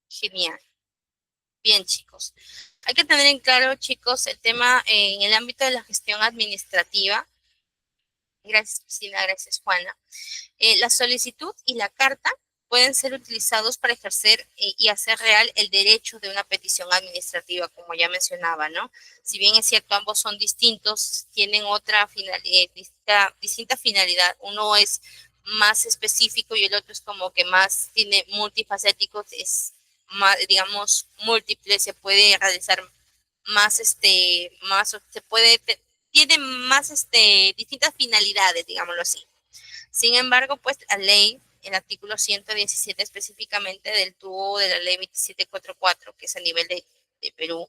A: Genial. Bien, chicos. Hay que tener en claro, chicos, el tema en el ámbito de la gestión administrativa. Gracias, Cristina. Gracias, Juana. La solicitud y la carta pueden ser utilizados para ejercer y hacer real el derecho de una petición administrativa, como ya mencionaba, ¿no? Si bien es cierto, ambos son distintos, tienen otra distinta finalidad. Uno es más específico y el otro es como que más tiene multifacéticos, es más, digamos, múltiple, se puede realizar más, se puede, tiene más, distintas finalidades, digámoslo así. Sin embargo, pues la ley, el artículo 117 específicamente del tubo de la ley 2744, que es a nivel de Perú,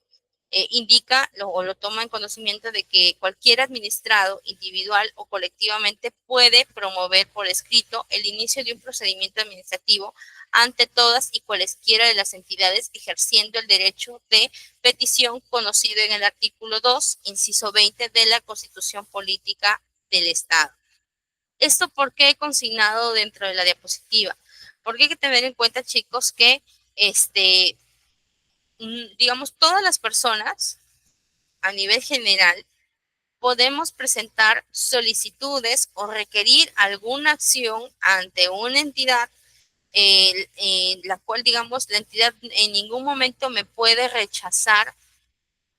A: indica o lo toma en conocimiento de que cualquier administrado, individual o colectivamente, puede promover por escrito el inicio de un procedimiento administrativo ante todas y cualesquiera de las entidades ejerciendo el derecho de petición conocido en el artículo 2, inciso 20 de la Constitución Política del Estado. ¿Esto por qué he consignado dentro de la diapositiva? Porque hay que tener en cuenta, chicos, que digamos, todas las personas a nivel general podemos presentar solicitudes o requerir alguna acción ante una entidad, la cual, digamos, la entidad en ningún momento me puede rechazar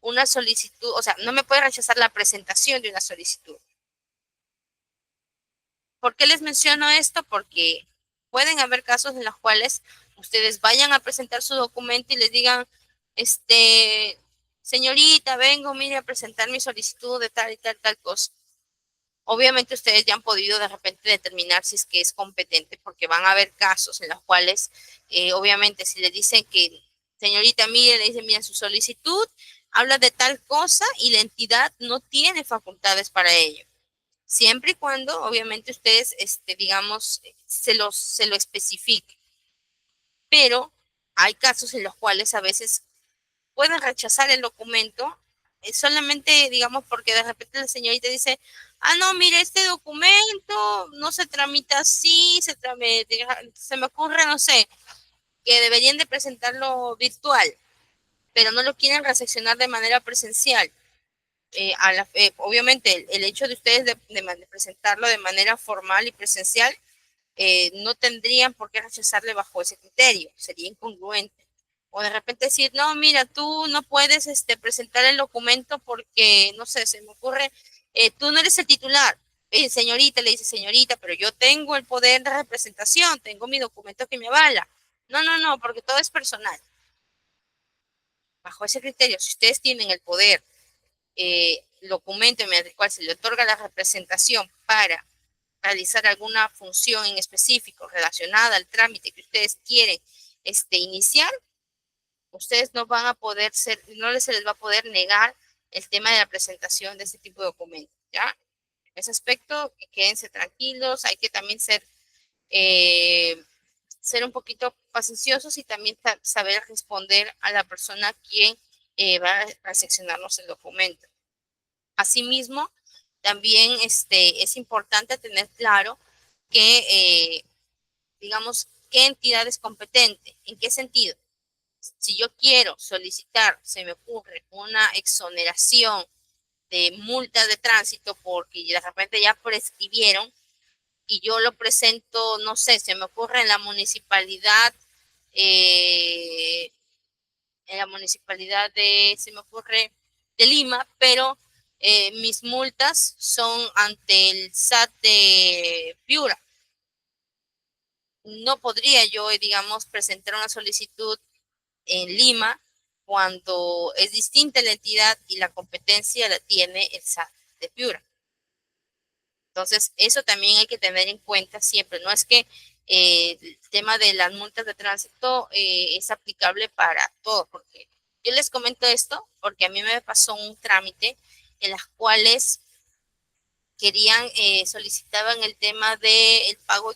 A: una solicitud, o sea, no me puede rechazar la presentación de una solicitud. ¿Por qué les menciono esto? Porque pueden haber casos en los cuales ustedes vayan a presentar su documento y les digan, señorita, vengo, mire, a presentar mi solicitud de tal y tal, tal cosa. Obviamente ustedes ya han podido de repente determinar si es que es competente, porque van a haber casos en los cuales, obviamente, si le dicen que, señorita, mire, le dicen, mira, su solicitud habla de tal cosa y la entidad no tiene facultades para ello. Siempre y cuando, obviamente, ustedes, digamos, se lo especifiquen. Pero hay casos en los cuales a veces pueden rechazar el documento solamente, digamos, porque de repente la señorita dice, ah, no, mire, este documento no se tramita así, se me ocurre, no sé, que deberían de presentarlo virtual, pero no lo quieren recepcionar de manera presencial. Obviamente el hecho de ustedes de presentarlo de manera formal y presencial, no tendrían por qué rechazarle bajo ese criterio, sería incongruente. O de repente decir, no, mira, tú no puedes presentar el documento porque, no sé, se me ocurre, tú no eres el titular. Señorita, le dice señorita, pero yo tengo el poder de representación, tengo mi documento que me avala. No, no, no, porque todo es personal. Bajo ese criterio, si ustedes tienen el poder, documento mediante el cual se le otorga la representación para realizar alguna función en específico relacionada al trámite que ustedes quieren iniciar, ustedes no van a poder se les va a poder negar el tema de la presentación de este tipo de documentos, ¿ya? ese aspecto, quédense tranquilos, hay que también ser un poquito pacienciosos y también saber responder a la persona quien va a recepcionarnos el documento. Asimismo, también es importante tener claro que, digamos, qué entidad es competente, en qué sentido. Si yo quiero solicitar, se me ocurre una exoneración de multas de tránsito porque de repente ya prescribieron y yo lo presento, no sé, se me ocurre eh, en la municipalidad se me ocurre, de Lima, pero mis multas son ante el SAT de Piura. No podría yo, digamos, presentar una solicitud en Lima cuando es distinta la entidad y la competencia la tiene el SAT de Piura. Entonces, eso también hay que tener en cuenta siempre. No es que el tema de las multas de tránsito es aplicable para todo, porque yo les comento esto porque a mí me pasó un trámite en las cuales querían, solicitaban el tema del pago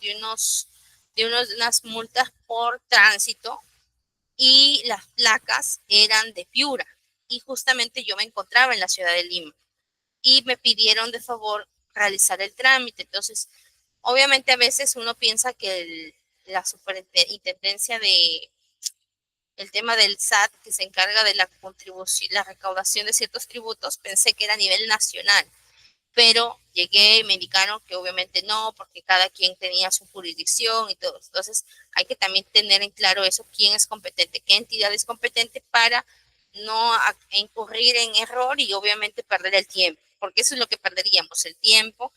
A: unas multas por tránsito y las placas eran de Piura. Y justamente yo me encontraba en la ciudad de Lima y me pidieron de favor realizar el trámite. Entonces, obviamente a veces uno piensa que la superintendencia el tema del SAT que se encarga de la contribución, la recaudación de ciertos tributos, pensé que era a nivel nacional, pero llegué y me indicaron que obviamente no, porque cada quien tenía su jurisdicción y todo. Entonces, hay que también tener en claro eso, quién es competente, qué entidad es competente para no incurrir en error y obviamente perder el tiempo, porque eso es lo que perderíamos, el tiempo,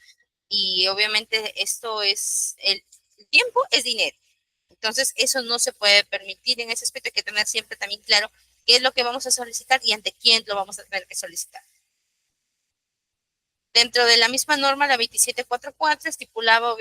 A: y obviamente el tiempo es dinero. Entonces, eso no se puede permitir. En ese aspecto hay que tener siempre también claro qué es lo que vamos a solicitar y ante quién lo vamos a tener que solicitar. Dentro de la misma norma, la 2744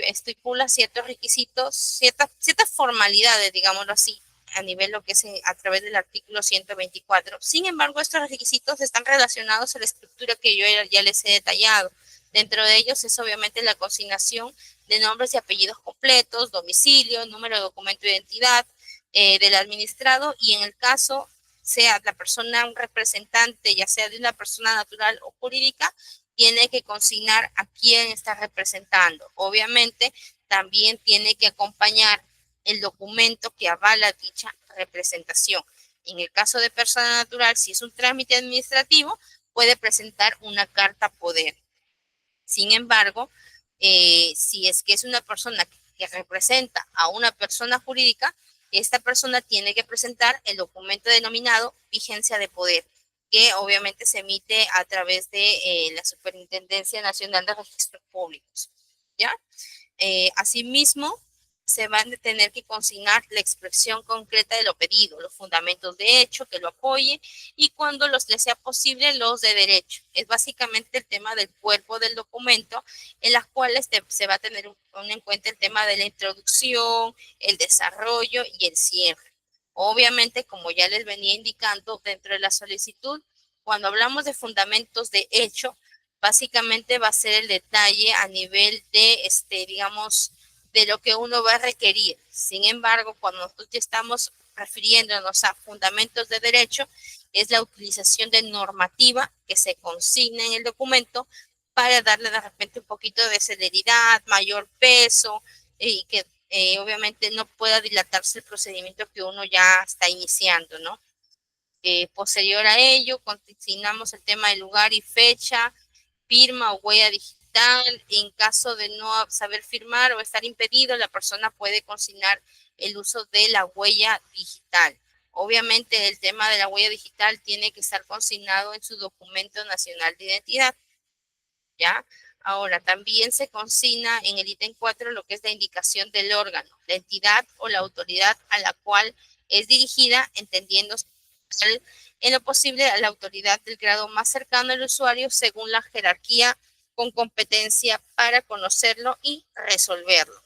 A: estipula ciertos requisitos, ciertas formalidades, digámoslo así, a nivel lo que es a través del artículo 124. Sin embargo, estos requisitos están relacionados a la estructura que yo ya les he detallado. Dentro de ellos es obviamente la consignación de nombres y apellidos completos, domicilio, número de documento de identidad del administrado y en el caso sea la persona un representante, ya sea de una persona natural o jurídica, tiene que consignar a quién está representando. Obviamente, también tiene que acompañar el documento que avala dicha representación. En el caso de persona natural, si es un trámite administrativo, puede presentar una carta poder. Sin embargo, si es que es una persona que representa a una persona jurídica, esta persona tiene que presentar el documento denominado vigencia de poder, que obviamente se emite a través de la Superintendencia Nacional de Registros Públicos. ¿Ya? Asimismo, se van a tener que consignar la expresión concreta de lo pedido, los fundamentos de hecho que lo apoye y cuando les sea posible los de derecho. Es básicamente el tema del cuerpo del documento en las cuales se va a tener en cuenta el tema de la introducción, el desarrollo y el cierre. Obviamente, como ya les venía indicando dentro de la solicitud, cuando hablamos de fundamentos de hecho, básicamente va a ser el detalle a nivel de, digamos, de lo que uno va a requerir. Sin embargo, cuando nosotros ya estamos refiriéndonos a fundamentos de derecho, es la utilización de normativa que se consigna en el documento para darle de repente un poquito de celeridad, mayor peso y que obviamente no pueda dilatarse el procedimiento que uno ya está iniciando, ¿no? Posterior a ello, consignamos el tema de lugar y fecha, firma o huella digital. En caso de no saber firmar o estar impedido, la persona puede consignar el uso de la huella digital. Obviamente, el tema de la huella digital tiene que estar consignado en su documento nacional de identidad. ¿Ya? Ahora, también se consigna en el ítem 4 lo que es la indicación del órgano, la entidad o la autoridad a la cual es dirigida, entendiendo en lo posible a la autoridad del grado más cercano al usuario según la jerarquía con competencia para conocerlo y resolverlo.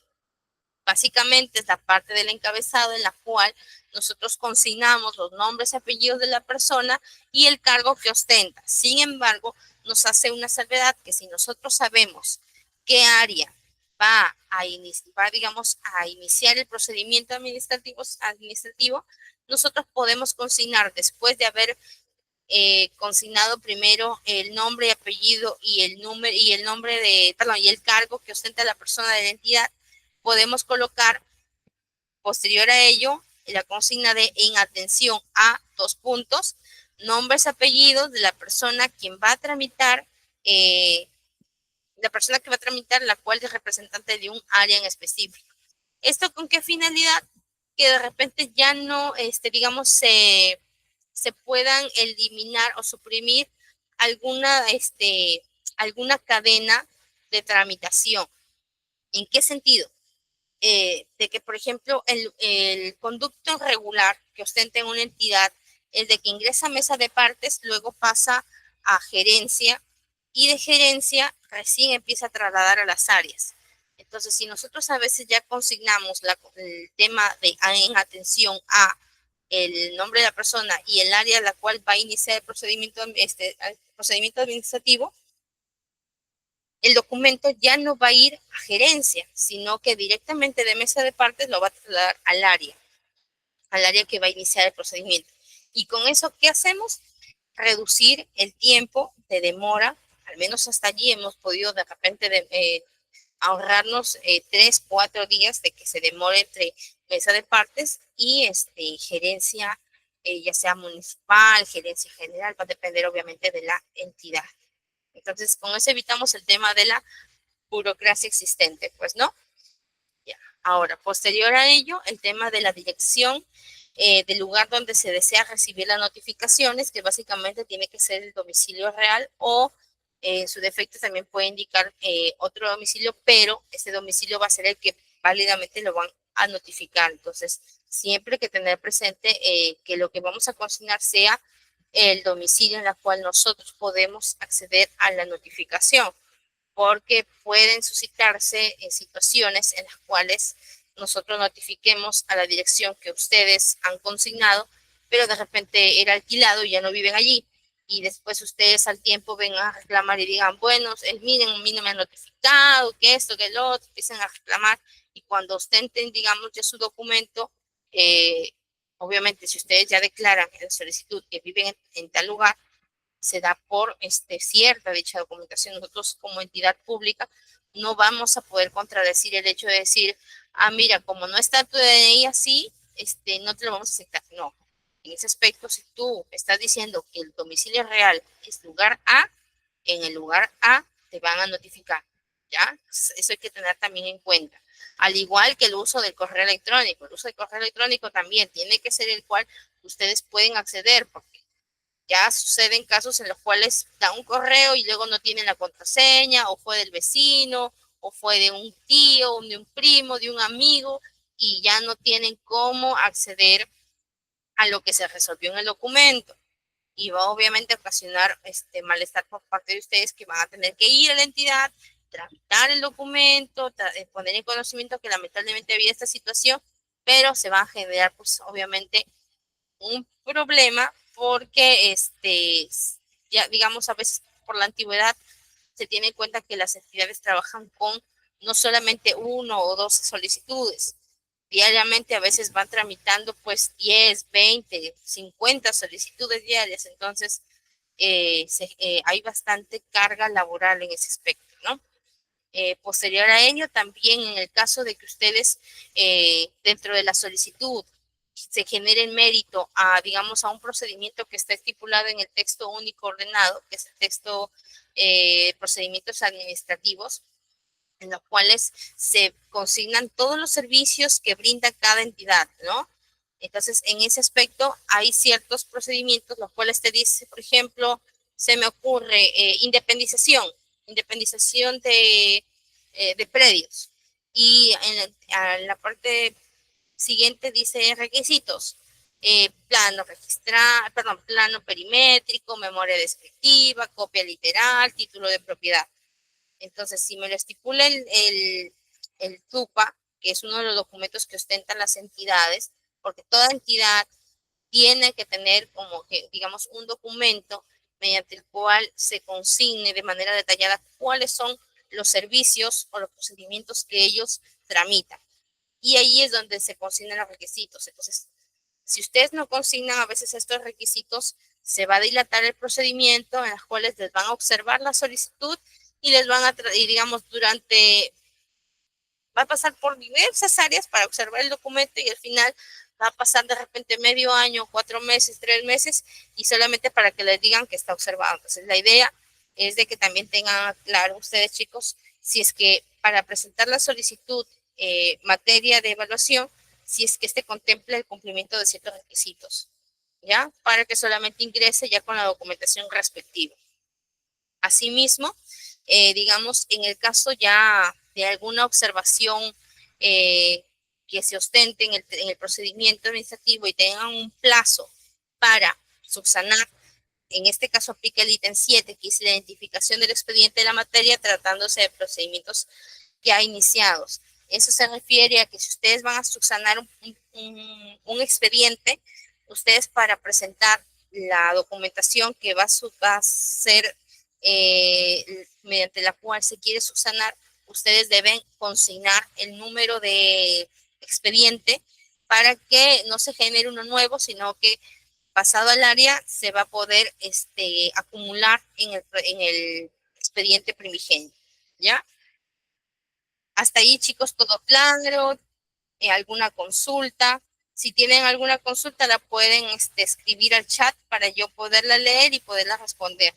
A: Básicamente es la parte del encabezado en la cual nosotros consignamos los nombres y apellidos de la persona y el cargo que ostenta. Sin embargo, nos hace una salvedad que si nosotros sabemos qué área va, digamos, a iniciar el procedimiento administrativo, nosotros podemos consignar, después de haber consignado primero el nombre y apellido y el número y el nombre de, perdón, y el cargo que ostenta la persona de la entidad, podemos colocar posterior a ello la consigna de en atención a dos puntos, nombres, apellidos de la persona que va a tramitar, la cual es representante de un área en específico. ¿Esto con qué finalidad? Que de repente ya no, digamos, se puedan eliminar o suprimir alguna cadena de tramitación. ¿En qué sentido? De que, por ejemplo, el conducto regular que ostenta en una entidad es de que ingresa a mesa de partes, luego pasa a gerencia y de gerencia recién empieza a trasladar a las áreas. Entonces, si nosotros a veces ya consignamos el tema de en atención a el nombre de la persona y el área a la cual va a iniciar el procedimiento administrativo, el documento ya no va a ir a gerencia, sino que directamente de mesa de partes lo va a trasladar al área que va a iniciar el procedimiento. Y con eso, ¿qué hacemos? Reducir el tiempo de demora, al menos hasta allí hemos podido de repente ahorrarnos 3, 4 días de que se demore entre mesa de partes y gerencia, ya sea municipal, gerencia general, va a depender obviamente de la entidad. Entonces, con eso evitamos el tema de la burocracia existente, pues, ¿no? Ya. Ahora, posterior a ello, el tema de la dirección del lugar donde se desea recibir las notificaciones, que básicamente tiene que ser el domicilio real o en su defecto también puede indicar otro domicilio, pero ese domicilio va a ser el que válidamente lo van a notificar. Entonces, siempre hay que tener presente que lo que vamos a consignar sea el domicilio en el cual nosotros podemos acceder a la notificación, porque pueden suscitarse situaciones en las cuales nosotros notifiquemos a la dirección que ustedes han consignado, pero de repente era alquilado y ya no viven allí. Y después ustedes al tiempo vengan a reclamar y digan, bueno, miren, a mí no me han notificado, que esto, que lo otro, empiezan a reclamar. Y cuando ostenten, digamos, ya su documento, obviamente si ustedes ya declaran en la solicitud que viven en tal lugar, se da por cierta dicha documentación. Nosotros como entidad pública no vamos a poder contradecir el hecho de decir, ah, mira, como no está tu DNI así, no te lo vamos a aceptar. No, en ese aspecto, si tú estás diciendo que el domicilio real es lugar A, en el lugar A te van a notificar, ¿ya? Eso hay que tener también en cuenta. Al igual que el uso del correo electrónico. El uso del correo electrónico también tiene que ser el cual ustedes pueden acceder, porque ya suceden casos en los cuales da un correo y luego no tienen la contraseña, o fue del vecino, o fue de un tío, de un primo, de un amigo, y ya no tienen cómo acceder a lo que se resolvió en el documento. Y va obviamente a ocasionar malestar por parte de ustedes, que van a tener que ir a la entidad, tramitar el documento, poner en conocimiento que lamentablemente había esta situación, pero se va a generar pues obviamente un problema porque ya digamos a veces por la antigüedad se tiene en cuenta que las entidades trabajan con no solamente 1 o 2 solicitudes. Diariamente a veces van tramitando pues 10, 20, 50 solicitudes diarias, entonces hay bastante carga laboral en ese aspecto, ¿no? Posterior a ello, también en el caso de que ustedes dentro de la solicitud se genere mérito a, digamos, a un procedimiento que está estipulado en el texto único ordenado, que es el texto procedimientos administrativos, en los cuales se consignan todos los servicios que brinda cada entidad, ¿no? Entonces, en ese aspecto hay ciertos procedimientos, los cuales te dice, por ejemplo, se me ocurre independización de predios. Y en la parte siguiente dice requisitos, plano perimétrico, memoria descriptiva, copia literal, título de propiedad. Entonces, si me lo estipula el TUPA, que es uno de los documentos que ostentan las entidades, porque toda entidad tiene que tener como que, digamos, un documento mediante el cual se consigne de manera detallada cuáles son los servicios o los procedimientos que ellos tramitan. Y ahí es donde se consignan los requisitos. Entonces, si ustedes no consignan a veces estos requisitos, se va a dilatar el procedimiento en los cuales les van a observar la solicitud y les van a, y digamos, va a pasar por diversas áreas para observar el documento y al final va a pasar de repente medio año, 4 meses, 3 meses y solamente para que les digan que está observado. Entonces, la idea es de que también tengan claro ustedes, chicos, si es que para presentar la solicitud materia de evaluación, si es que este contempla el cumplimiento de ciertos requisitos, ¿ya? Para que solamente ingrese ya con la documentación respectiva. Asimismo, digamos, en el caso ya de alguna observación que se ostente en el procedimiento administrativo y tengan un plazo para subsanar, en este caso aplica el ítem 7, que es la identificación del expediente de la materia tratándose de procedimientos ya iniciados. Eso se refiere a que si ustedes van a subsanar un expediente, ustedes para presentar la documentación que va a ser mediante la cual se quiere subsanar, ustedes deben consignar el número de expediente para que no se genere uno nuevo, sino que pasado al área se va a poder acumular en el expediente primigenio, ¿ya? Hasta ahí, chicos, todo claro. ¿Alguna consulta? Si tienen alguna consulta, la pueden escribir al chat para yo poderla leer y poderla responder.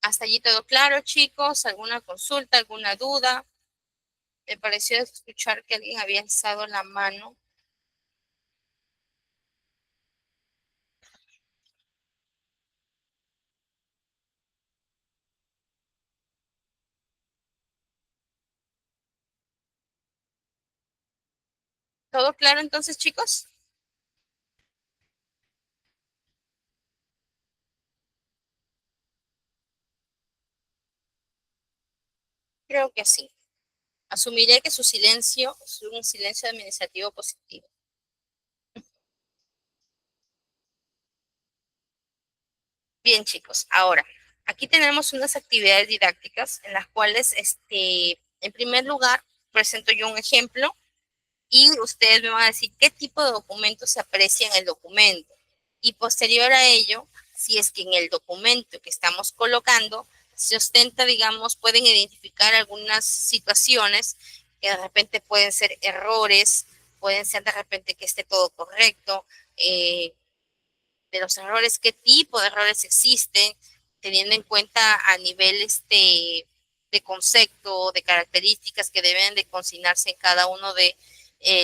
A: Hasta allí todo claro, chicos. ¿Alguna consulta, alguna duda? Me pareció escuchar que alguien había alzado la mano. ¿Todo claro entonces, chicos? Creo que sí. Asumiré que su silencio es un silencio administrativo positivo. Bien, chicos, ahora, aquí tenemos unas actividades didácticas en las cuales, en primer lugar, presento yo un ejemplo y ustedes me van a decir qué tipo de documento se aprecia en el documento. Y posterior a ello, si es que en el documento que estamos colocando se ostenta, digamos, pueden identificar algunas situaciones que de repente pueden ser errores, pueden ser de repente que esté todo correcto, de los errores, qué tipo de errores existen, teniendo en cuenta a nivel de concepto, de características que deben de consignarse en cada uno de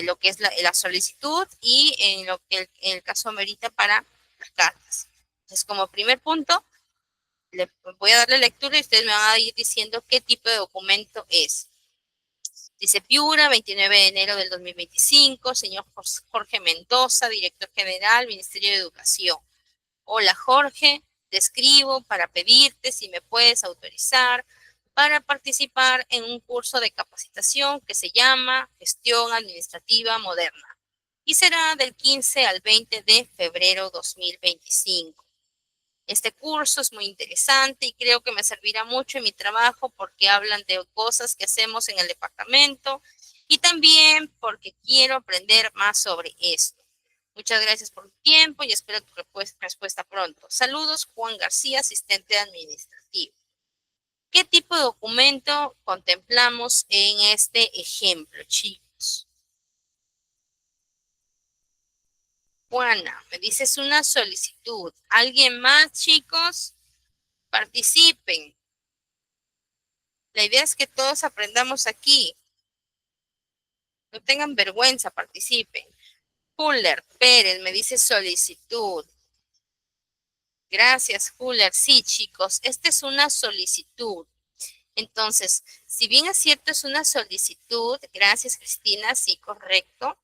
A: lo que es la solicitud y en lo que el caso amerita para las cartas. Entonces, como primer punto, le voy a darle lectura y ustedes me van a ir diciendo qué tipo de documento es. Dice Piura, 29 de enero del 2025, señor Jorge Mendoza, director general, Ministerio de Educación. Hola Jorge, te escribo para pedirte si me puedes autorizar para participar en un curso de capacitación que se llama Gestión Administrativa Moderna y será del 15 al 20 de febrero 2025. Este curso es muy interesante y creo que me servirá mucho en mi trabajo porque hablan de cosas que hacemos en el departamento y también porque quiero aprender más sobre esto. Muchas gracias por tu tiempo y espero tu respuesta pronto. Saludos, Juan García, asistente administrativo. ¿Qué tipo de documento contemplamos en este ejemplo, chicos? Juana, me dices una solicitud. ¿Alguien más, chicos? Participen. La idea es que todos aprendamos aquí. No tengan vergüenza, participen. Fuller, Pérez, me dice solicitud. Gracias, Fuller. Sí, chicos, esta es una solicitud. Entonces, si bien es cierto, es una solicitud, gracias, Cristina, sí, correcto.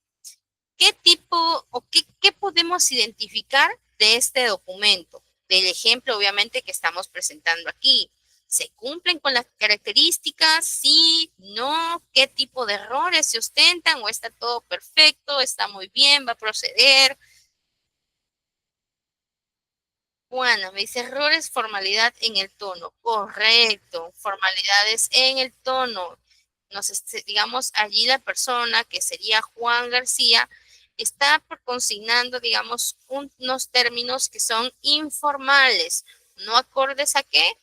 A: ¿Qué tipo o qué podemos identificar de este documento? Del ejemplo, obviamente, que estamos presentando aquí. ¿Se cumplen con las características? Sí, no, ¿qué tipo de errores se ostentan? ¿O está todo perfecto? ¿Está muy bien? ¿Va a proceder? Bueno, me dice errores, formalidad en el tono. Correcto, formalidades en el tono. Digamos, allí la persona que sería Juan García está consignando, digamos, unos términos que son informales, no acordes a qué,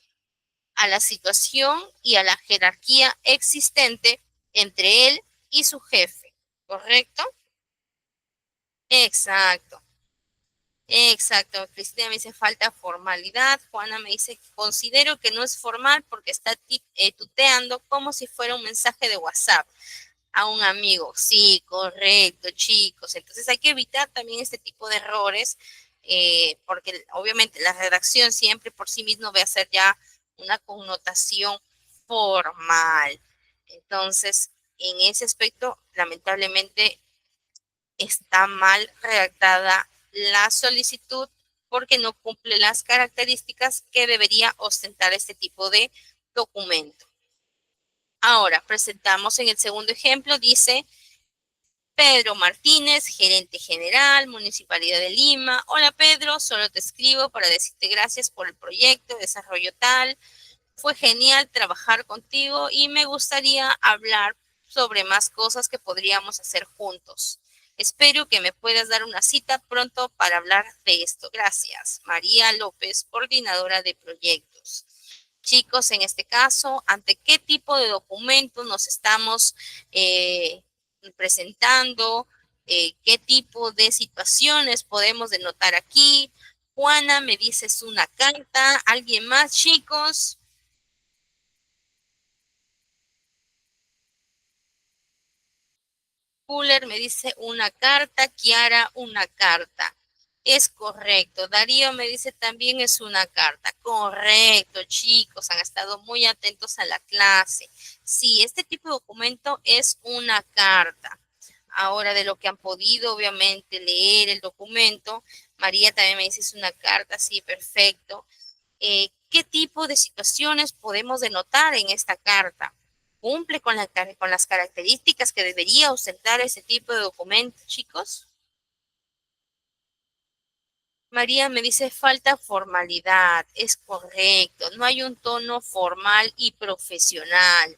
A: a la situación y a la jerarquía existente entre él y su jefe. ¿Correcto? Exacto. Exacto, Cristina me dice falta formalidad, Juana me dice considero que no es formal porque está tuteando como si fuera un mensaje de WhatsApp a un amigo. Sí, correcto, chicos. Entonces hay que evitar también este tipo de errores porque obviamente la redacción siempre por sí mismo va a ser ya una connotación formal. Entonces, en ese aspecto, lamentablemente está mal redactada la solicitud porque no cumple las características que debería ostentar este tipo de documento. Ahora, presentamos en el segundo ejemplo, dice Pedro Martínez, gerente general, Municipalidad de Lima. Hola Pedro, solo te escribo para decirte gracias por el proyecto, desarrollo tal. Fue genial trabajar contigo y me gustaría hablar sobre más cosas que podríamos hacer juntos. Espero que me puedas dar una cita pronto para hablar de esto. Gracias. María López, coordinadora de proyectos. Chicos, en este caso, ¿ante qué tipo de documento nos estamos presentando? ¿Qué tipo de situaciones podemos denotar aquí? Juana, me dices una carta. ¿Alguien más, chicos? Fuller me dice una carta, Kiara una carta. Es correcto. Darío me dice también es una carta. Correcto, chicos, han estado muy atentos a la clase. Sí, este tipo de documento es una carta. Ahora, de lo que han podido, obviamente, leer el documento, María también me dice es una carta, sí, perfecto. ¿Qué tipo de situaciones podemos denotar en esta carta? ¿Cumple con las características que debería ostentar ese tipo de documento, chicos? María me dice falta formalidad, es correcto, no hay un tono formal y profesional.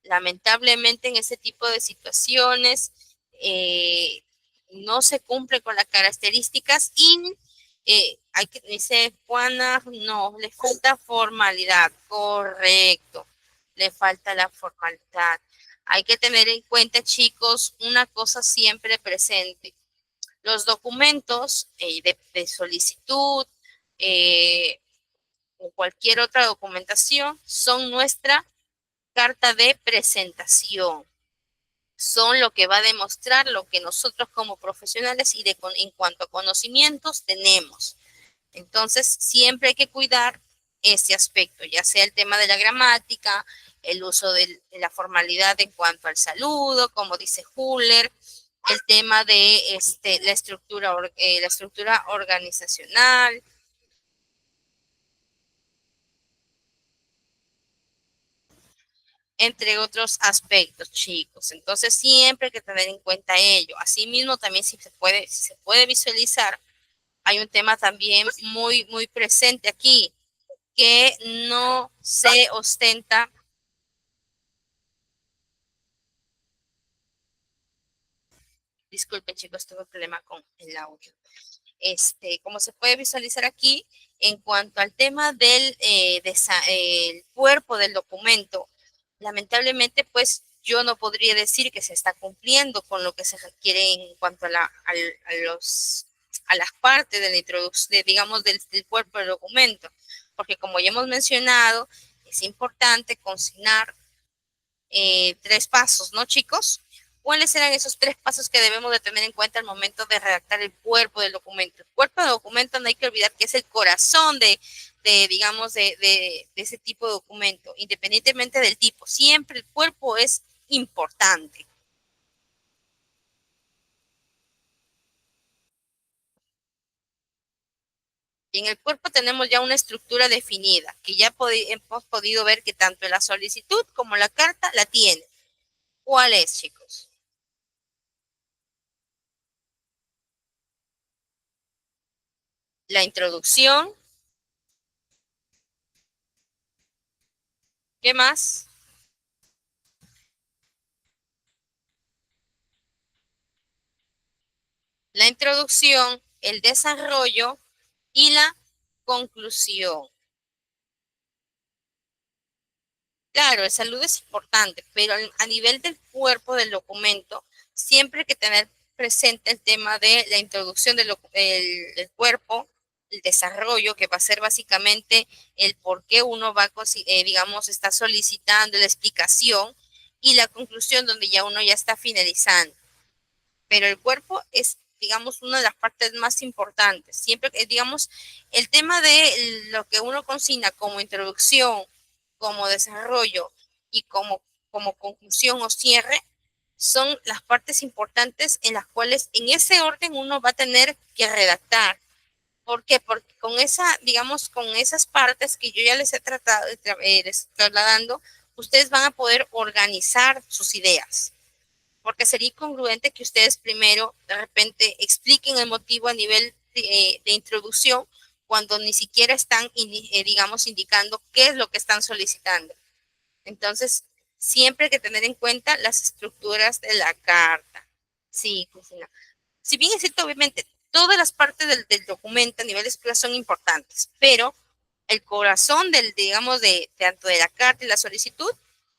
A: Lamentablemente en ese tipo de situaciones no se cumple con las características y dice Juana, no, le falta formalidad, correcto, le falta la formalidad. Hay que tener en cuenta, chicos, una cosa siempre presente. Los documentos de solicitud eh, o cualquier otra documentación son nuestra carta de presentación. Son lo que va a demostrar lo que nosotros como profesionales en cuanto a conocimientos tenemos. Entonces, siempre hay que cuidar ese aspecto, ya sea el tema de la gramática, el uso de la formalidad en cuanto al saludo, como dice Huller, el tema de la estructura organizacional, entre otros aspectos, chicos. Entonces, siempre hay que tener en cuenta ello. Asimismo, también si se puede visualizar, hay un tema también muy presente aquí, que no se ostenta. Disculpen, chicos, tuve un problema con el audio. Como se puede visualizar aquí, en cuanto al tema el cuerpo del documento, lamentablemente, pues yo no podría decir que se está cumpliendo con lo que se requiere en cuanto a las partes de la introducción, digamos, del cuerpo del documento, porque como ya hemos mencionado, es importante consignar tres pasos, ¿no, chicos? ¿Cuáles serán esos tres pasos que debemos de tener en cuenta al momento de redactar el cuerpo del documento? El cuerpo del documento no hay que olvidar que es el corazón digamos, de ese tipo de documento, independientemente del tipo. Siempre el cuerpo es importante. Y en el cuerpo tenemos ya una estructura definida, que ya hemos podido ver que tanto la solicitud como la carta la tiene. ¿Cuál es, chicos? La introducción. ¿Qué más? La introducción, el desarrollo y la conclusión. Claro, el saludo es importante, pero a nivel del cuerpo del documento, siempre hay que tener presente el tema de la introducción del cuerpo, el desarrollo, que va a ser básicamente el por qué uno va, digamos, está solicitando la explicación, y la conclusión donde ya uno ya está finalizando. Pero el cuerpo es, digamos, una de las partes más importantes. Siempre, digamos, el tema de lo que uno consigna como introducción, como desarrollo y como conclusión o cierre, son las partes importantes en las cuales en ese orden uno va a tener que redactar. ¿Por qué? Porque con esa, digamos, con esas partes que yo ya les he tratado, les trasladando, ustedes van a poder organizar sus ideas, porque sería incongruente que ustedes primero de repente expliquen el motivo a nivel de introducción cuando ni siquiera están, digamos, indicando qué es lo que están solicitando. Entonces, siempre hay que tener en cuenta las estructuras de la carta. Sí, Cristina. Si bien es cierto, obviamente, todas las partes del documento a nivel de escritura son importantes, pero el corazón del, digamos, de tanto de la carta y la solicitud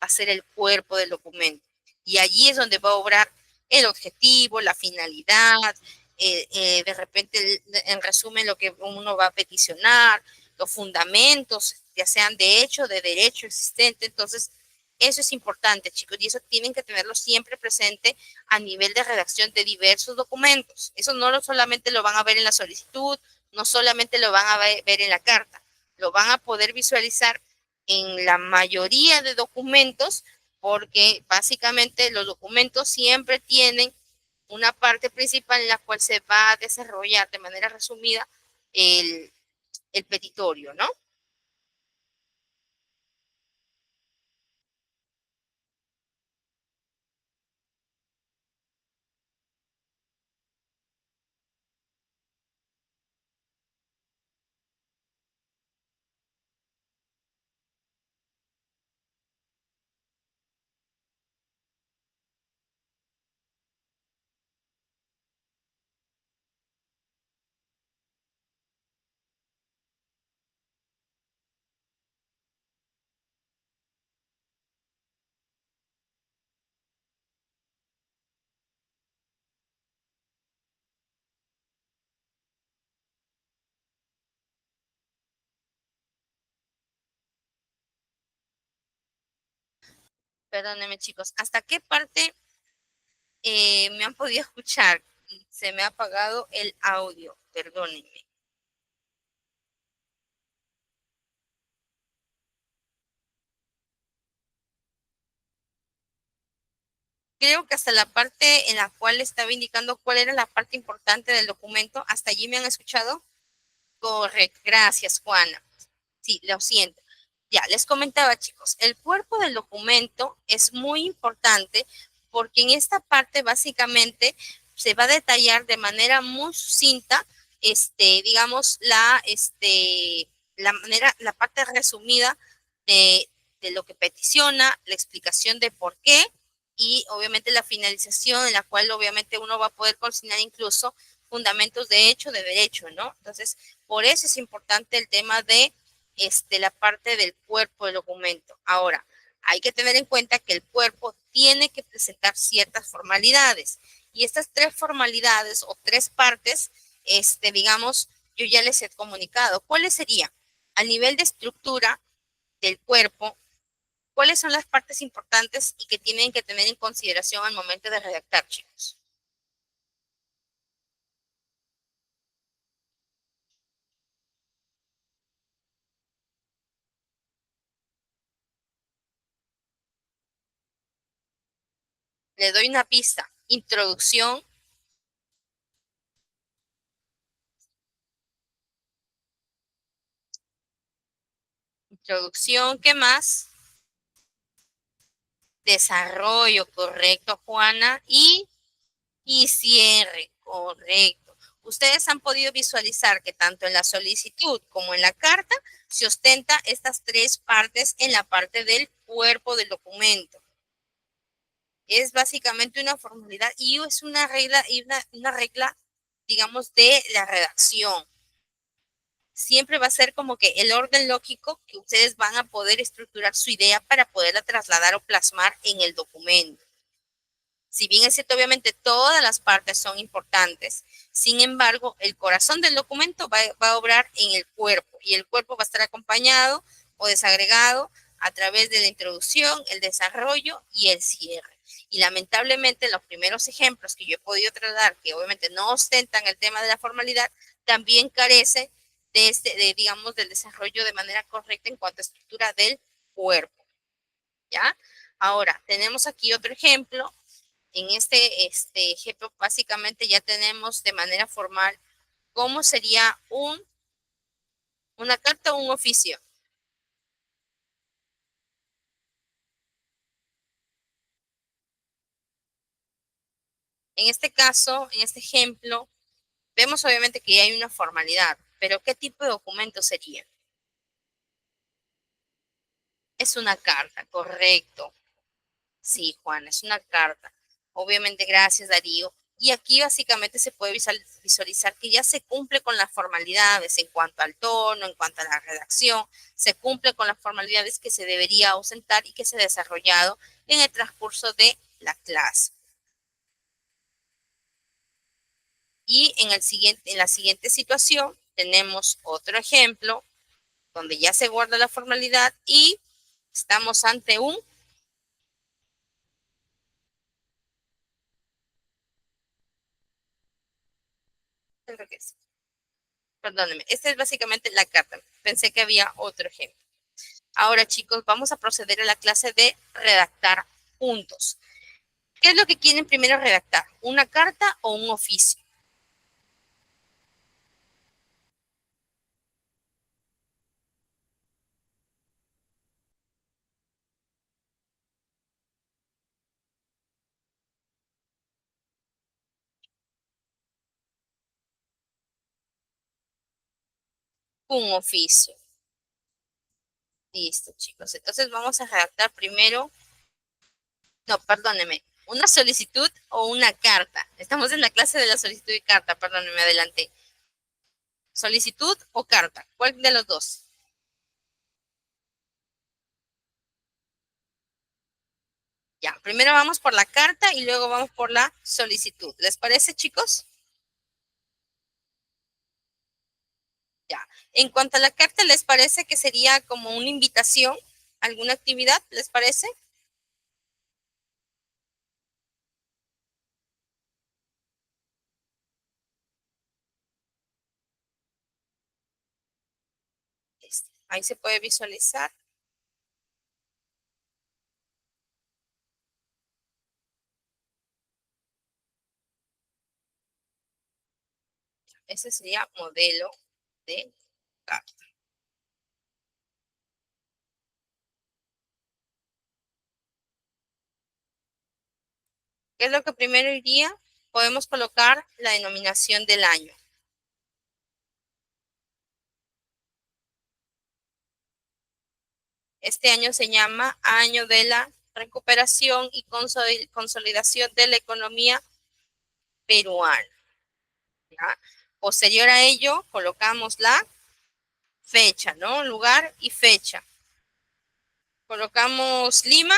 A: va a ser el cuerpo del documento. Y allí es donde va a obrar el objetivo, la finalidad, de repente, en resumen, lo que uno va a peticionar, los fundamentos, ya sean de hecho, de derecho existente. Entonces, eso es importante, chicos, y eso tienen que tenerlo siempre presente a nivel de redacción de diversos documentos. Eso no solamente lo van a ver en la solicitud, no solamente lo van a ver en la carta, lo van a poder visualizar en la mayoría de documentos, porque básicamente los documentos siempre tienen una parte principal en la cual se va a desarrollar de manera resumida el, el petitorio, ¿no? Perdónenme, chicos, ¿hasta qué parte me han podido escuchar? Se me ha apagado el audio, perdónenme. Creo que hasta la parte en la cual estaba indicando cuál era la parte importante del documento, hasta allí me han escuchado. Correcto, gracias, Juana. Sí, lo siento. Ya, les comentaba, chicos, el cuerpo del documento es muy importante porque en esta parte básicamente se va a detallar de manera muy sucinta, digamos, la manera, la parte resumida de, de lo que peticiona, la explicación de por qué y obviamente la finalización en la cual obviamente uno va a poder consignar incluso fundamentos de hecho, de derecho, ¿no? Entonces, por eso es importante el tema de la parte del cuerpo del documento. Ahora, hay que tener en cuenta que el cuerpo tiene que presentar ciertas formalidades y estas tres formalidades o tres partes, digamos, yo ya les he comunicado. ¿Cuáles serían? A nivel de estructura del cuerpo, ¿cuáles son las partes importantes y que tienen que tener en consideración al momento de redactar, chicos? Le doy una pista. Introducción, Introducción, ¿qué más? Desarrollo, correcto, Juana. Y cierre, correcto. Ustedes han podido visualizar que tanto en la solicitud como en la carta se ostenta estas tres partes en la parte del cuerpo del documento. Es básicamente una formalidad y es una regla, una regla, digamos, de la redacción. Siempre va a ser como que el orden lógico que ustedes van a poder estructurar su idea para poderla trasladar o plasmar en el documento. Si bien es cierto, obviamente todas las partes son importantes, sin embargo, el corazón del documento va a obrar en el cuerpo y el cuerpo va a estar acompañado o desagregado a través de la introducción, el desarrollo y el cierre. Y lamentablemente los primeros ejemplos que yo he podido trasladar, que obviamente no ostentan el tema de la formalidad, también carece digamos, del desarrollo de manera correcta en cuanto a estructura del cuerpo. ¿Ya? Ahora, tenemos aquí otro ejemplo. En este ejemplo, básicamente ya tenemos de manera formal cómo sería una carta o un oficio. En este caso, en este ejemplo, vemos obviamente que ya hay una formalidad, pero ¿qué tipo de documento sería? Es una carta, correcto. Sí, Juan, es una carta. Obviamente, gracias, Darío. Y aquí básicamente se puede visualizar que ya se cumple con las formalidades en cuanto al tono, en cuanto a la redacción, se cumple con las formalidades que se debería ausentar y que se ha desarrollado en el transcurso de la clase. Y en la siguiente situación tenemos otro ejemplo donde ya se guarda la formalidad y estamos ante creo que es, perdónenme, esta es básicamente la carta. Pensé que había otro ejemplo. Ahora, chicos, vamos a proceder a la clase de redactar puntos. ¿Qué es lo que quieren primero redactar? ¿Una carta o un oficio? Un oficio. Listo, chicos. Entonces vamos a redactar primero, no, perdóneme, una solicitud o una carta. Estamos en la clase de la solicitud y carta, perdóneme, adelante. ¿Solicitud o carta? ¿Cuál de los dos? Ya, primero vamos por la carta y luego vamos por la solicitud. ¿Les parece, chicos? Ya. En cuanto a la carta, ¿les parece que sería como una invitación a alguna actividad? ¿Les parece? Ahí se puede visualizar. Ese sería modelo de carta. ¿Qué es lo que primero iría? Podemos colocar la denominación del año. Este año se llama Año de la Recuperación y Consolidación de la Economía Peruana. ¿Ya? Posterior a ello, colocamos la fecha, ¿no? Lugar y fecha. Colocamos Lima,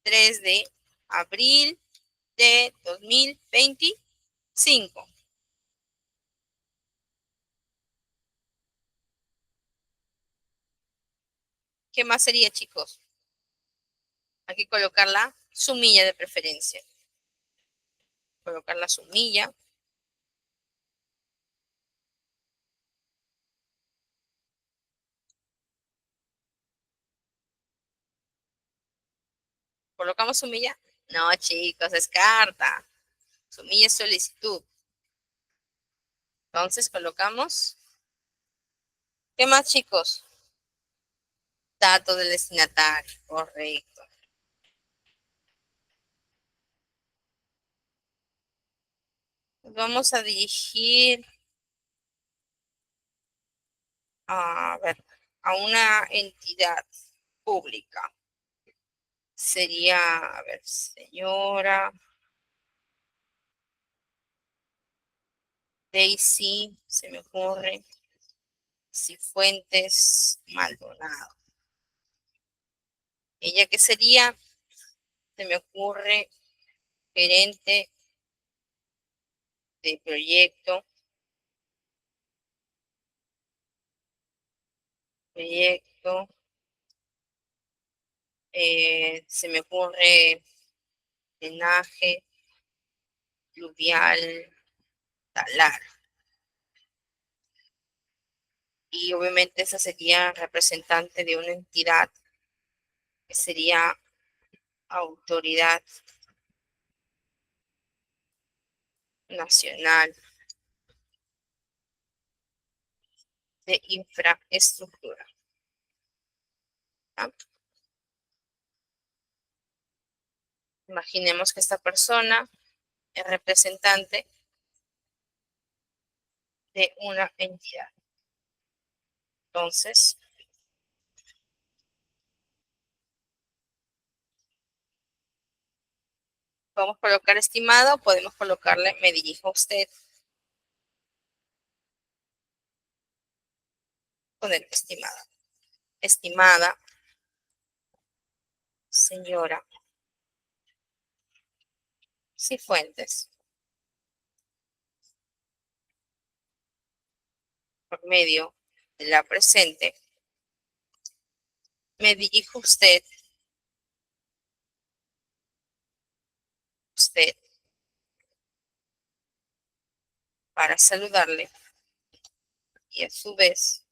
A: 3 de abril de 2025. ¿Qué más sería, chicos? Hay que colocar la sumilla de preferencia. Colocar la sumilla. ¿Colocamos sumilla? No, chicos, es carta. Sumilla es solicitud. Entonces colocamos ¿Qué más, chicos? Datos del destinatario, correcto. Vamos a dirigir a ver, a una entidad pública. Sería, a ver, señora Daisy, se me ocurre, Cifuentes Maldonado. Ella que sería, se me ocurre, gerente de proyecto, se me ocurre drenaje fluvial talar. Y obviamente esa sería representante de una entidad que sería Autoridad Nacional de Infraestructura. ¿Ah? Imaginemos que esta persona es representante de una entidad. Entonces, vamos a colocar estimado, podemos colocarle me dirijo a usted, poner estimada. Estimada señora Cifuentes, por medio de la presente, me dirijo a usted para saludarle y a su vez,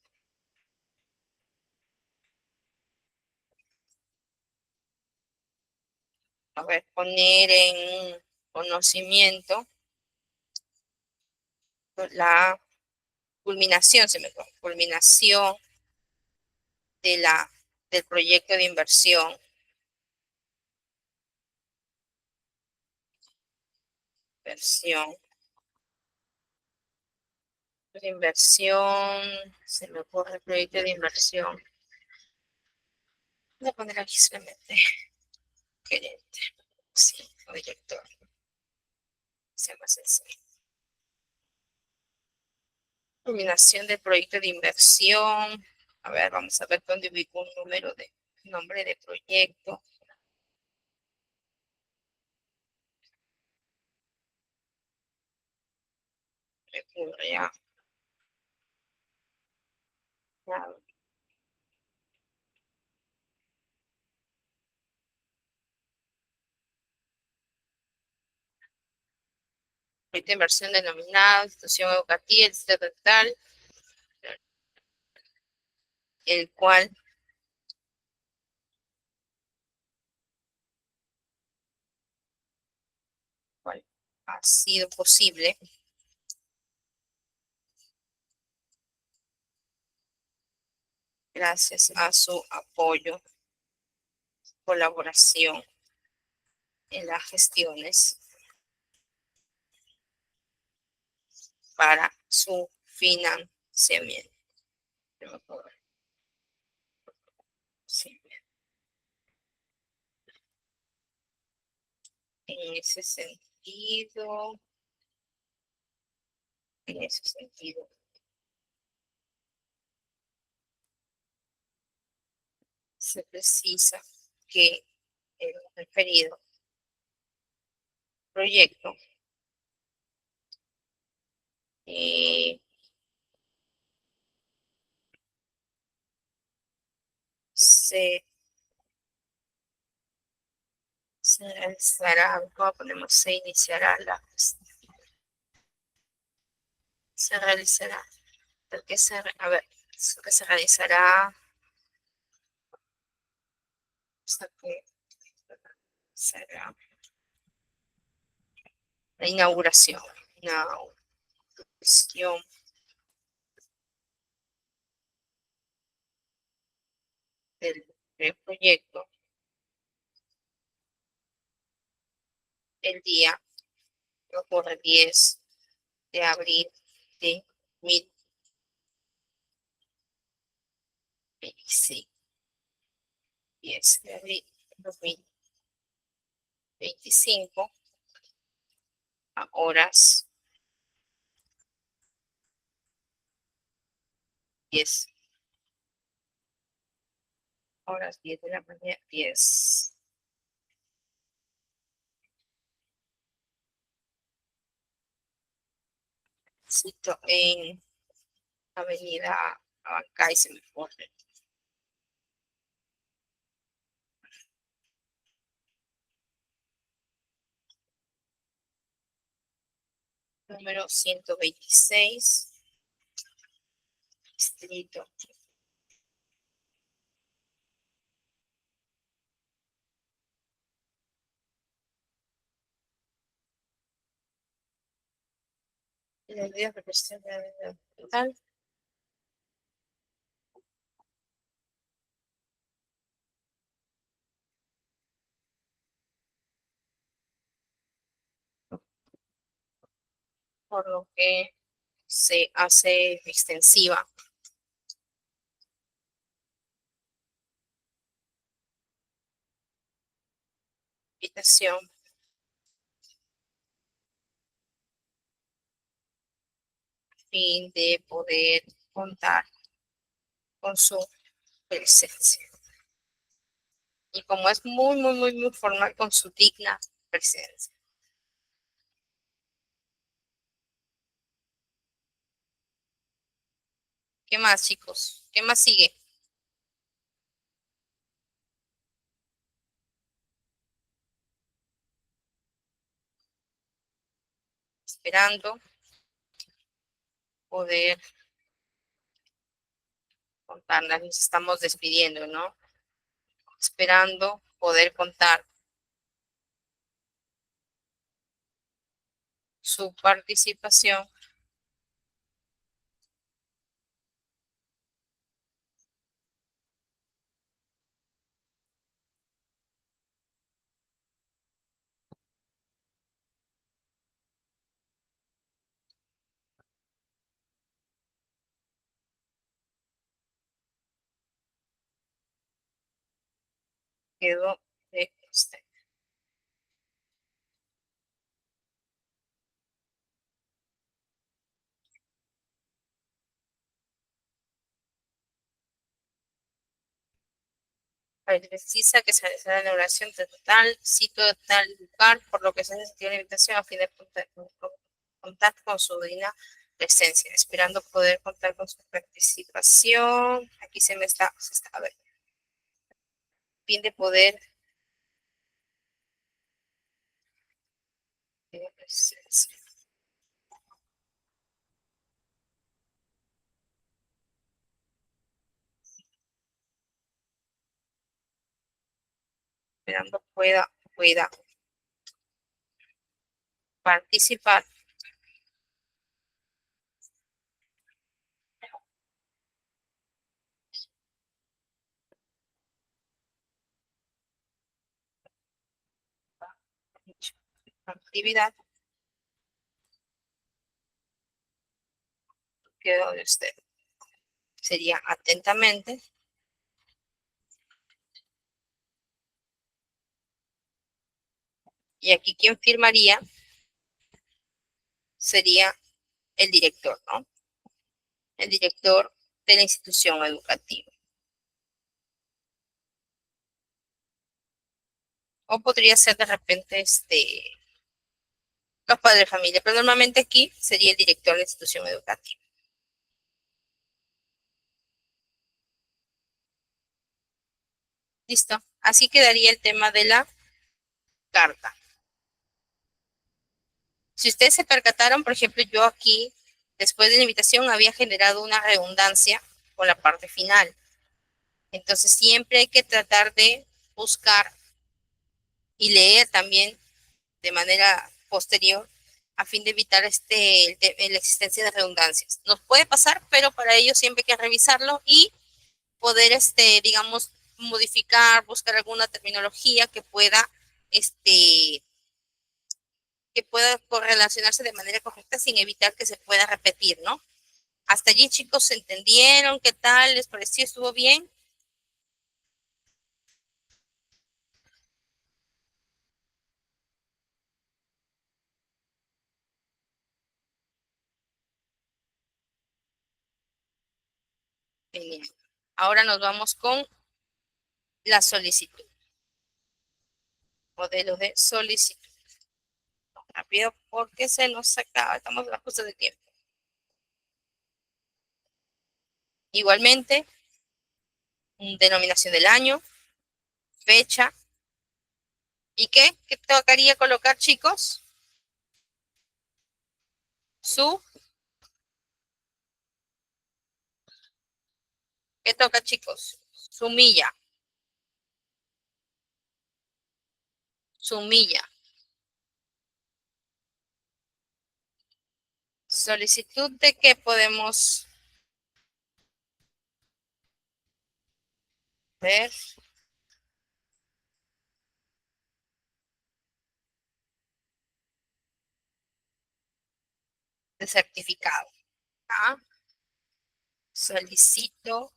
A: a ver, poner en conocimiento la culminación, culminación de del proyecto de inversión, se me ocurre el proyecto de inversión. Voy a poner aquí solamente gerente, sí, o director, sea más sencillo. Culminación del proyecto de inversión. A ver, vamos a ver dónde ubico un número de nombre de proyecto. Me ocurre ya. Proyecto de inversión denominado institución educativa, etcétera, tal, el cual ha sido posible gracias a su apoyo, colaboración en las gestiones para su financiamiento. Sí, en ese sentido, en ese sentido, se precisa que el referido proyecto eh, se, se realizará, ¿cómo ponemos? Se iniciará se realizará, porque a ver, que se realizará, hasta que será la inauguración, inauguración del proyecto el día que ocurre 10 de abril de 2026. 10 de abril de 2025 a horas 10, horas 10 de la mañana, 10. Cito en Avenida Abancay, se me pone. Número 126, distrito. La idea representa total. Por lo que se hace extensiva invitación a fin de poder contar con su presencia. Y como es muy formal, con su digna presencia. ¿Qué más, chicos? ¿Qué más sigue? Esperando poder contarlas. Nos estamos despidiendo, ¿no? Esperando poder contar su participación quedó de usted. Precisa que se realiza la inauguración de tal sitio de tal lugar, por lo que se necesita una invitación a fin de contar con su digna presencia, esperando poder contar con su participación. Aquí a ver, fin de poder presencia, esperando pueda participar en dicha actividad. Quedó de usted. Sería atentamente. Y aquí quien firmaría sería el director, ¿no? El director de la institución educativa. O podría ser de repente los padres de familia, pero normalmente aquí sería el director de la institución educativa. Listo. Así quedaría el tema de la carta. Si ustedes se percataron, por ejemplo, yo aquí, después de la invitación, había generado una redundancia con la parte final. Entonces, siempre hay que tratar de buscar y leer también de manera posterior a fin de evitar la existencia de redundancias. Nos puede pasar, pero para ello siempre hay que revisarlo y poder, digamos, modificar, buscar alguna terminología que pueda correlacionarse de manera correcta sin evitar que se pueda repetir, ¿no? Hasta allí, chicos, ¿se entendieron? ¿Qué tal? ¿Les pareció? ¿Estuvo bien? Genial. Ahora nos vamos con la solicitud, modelo de solicitud. Rápido porque se nos acaba, estamos a la justa de tiempo. Igualmente, denominación del año, fecha, ¿y qué? ¿Qué tocaría colocar, chicos? Su, ¿qué toca, chicos? Su milla, su milla. Solicitud de qué podemos ver de certificado. ¿Ah? Solicito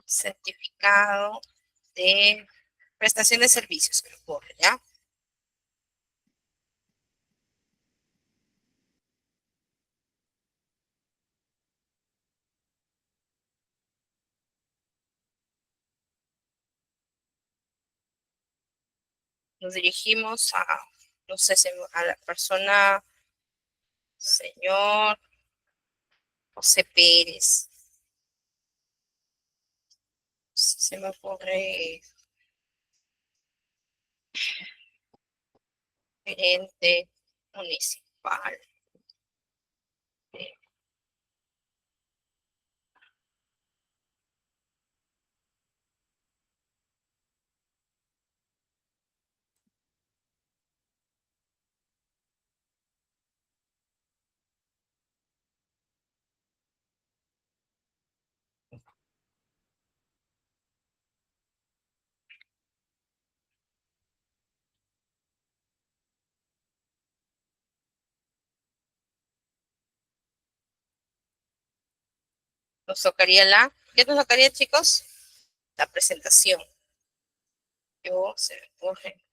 A: certificado de prestación de servicios, que lo corre, ¿ya? Nos dirigimos a, no sé, a la persona, señor José Pérez. Se me ocurre gerente municipal. Nos tocaría ¿qué nos tocaría, chicos? La presentación. Yo se me ocurre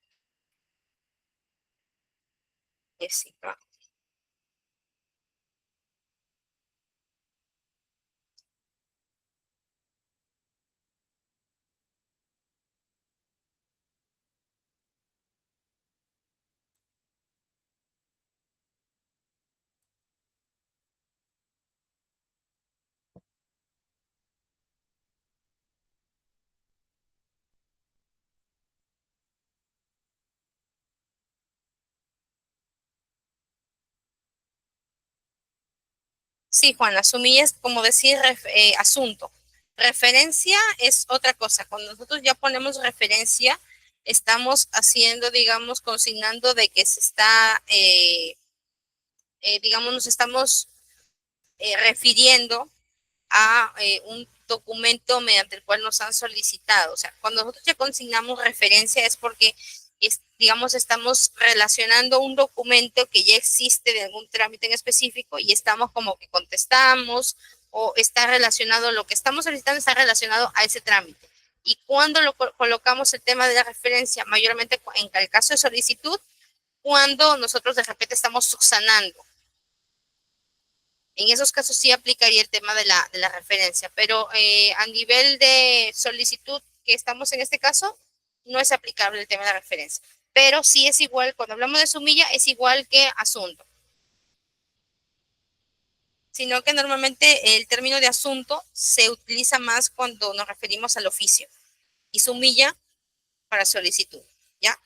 A: Jessica. Sí, Juana, sumilla es como decir asunto. Referencia es otra cosa. Cuando nosotros ya ponemos referencia, estamos haciendo, digamos, consignando de que se está, digamos, nos estamos refiriendo a un documento mediante el cual nos han solicitado. O sea, cuando nosotros ya consignamos referencia es porque, digamos, estamos relacionando un documento que ya existe de algún trámite en específico y estamos como que contestamos o está relacionado, lo que estamos solicitando está relacionado a ese trámite. Y cuando colocamos el tema de la referencia, mayormente en el caso de solicitud, cuando nosotros de repente estamos subsanando. En esos casos sí aplicaría el tema de la referencia, pero a nivel de solicitud que estamos en este caso, no es aplicable el tema de la referencia. Pero sí es igual, cuando hablamos de sumilla, es igual que asunto. Sino que normalmente el término de asunto se utiliza más cuando nos referimos al oficio y sumilla para solicitud, ¿ya?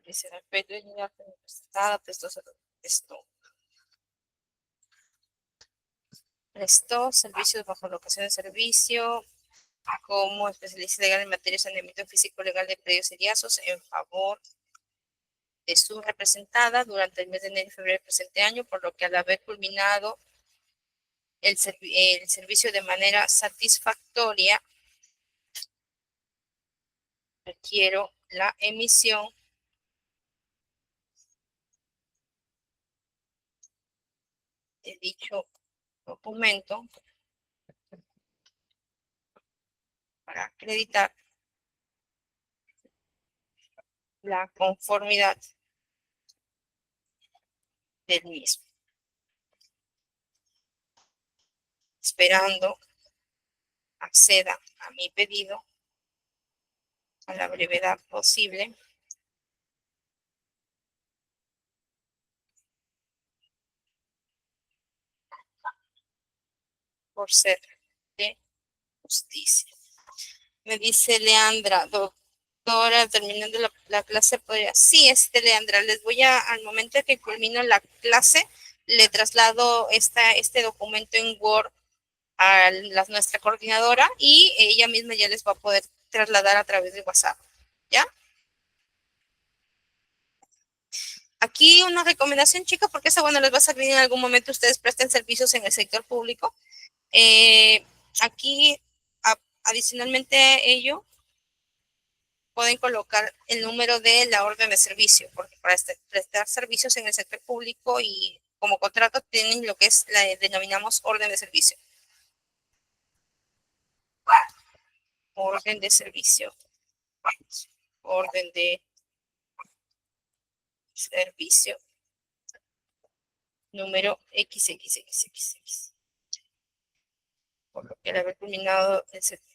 A: Dice, respeto y dignidad presentada, prestó servicios bajo locación de servicio como especialista legal en materia de saneamiento físico legal de predios y riazos en favor de su representada durante el mes de enero y febrero del presente año, por lo que al haber culminado el servicio de manera satisfactoria, requiero la emisión de dicho documento para acreditar la conformidad del mismo, esperando acceda a mi pedido a la brevedad posible por ser de justicia. Me dice Leandra, doctora, terminando la clase, podría. Sí, Leandra, les voy al momento de que culmino la clase, le traslado este documento en Word a nuestra coordinadora y ella misma ya les va a poder trasladar a través de WhatsApp. ¿Ya? Aquí una recomendación, chicos, porque eso, bueno, les va a servir en algún momento, ustedes presten servicios en el sector público. Aquí, adicionalmente a ello, pueden colocar el número de la orden de servicio, porque para prestar servicios en el sector público y como contrato tienen lo que es denominamos orden de servicio. Orden de servicio. Orden de servicio. Número XXXXX. Por lo que al haber culminado el servicio.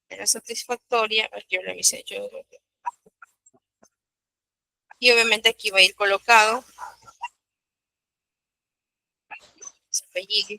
A: Era satisfactoria, yo le avisé yo. Y obviamente aquí va a ir colocado su apellido,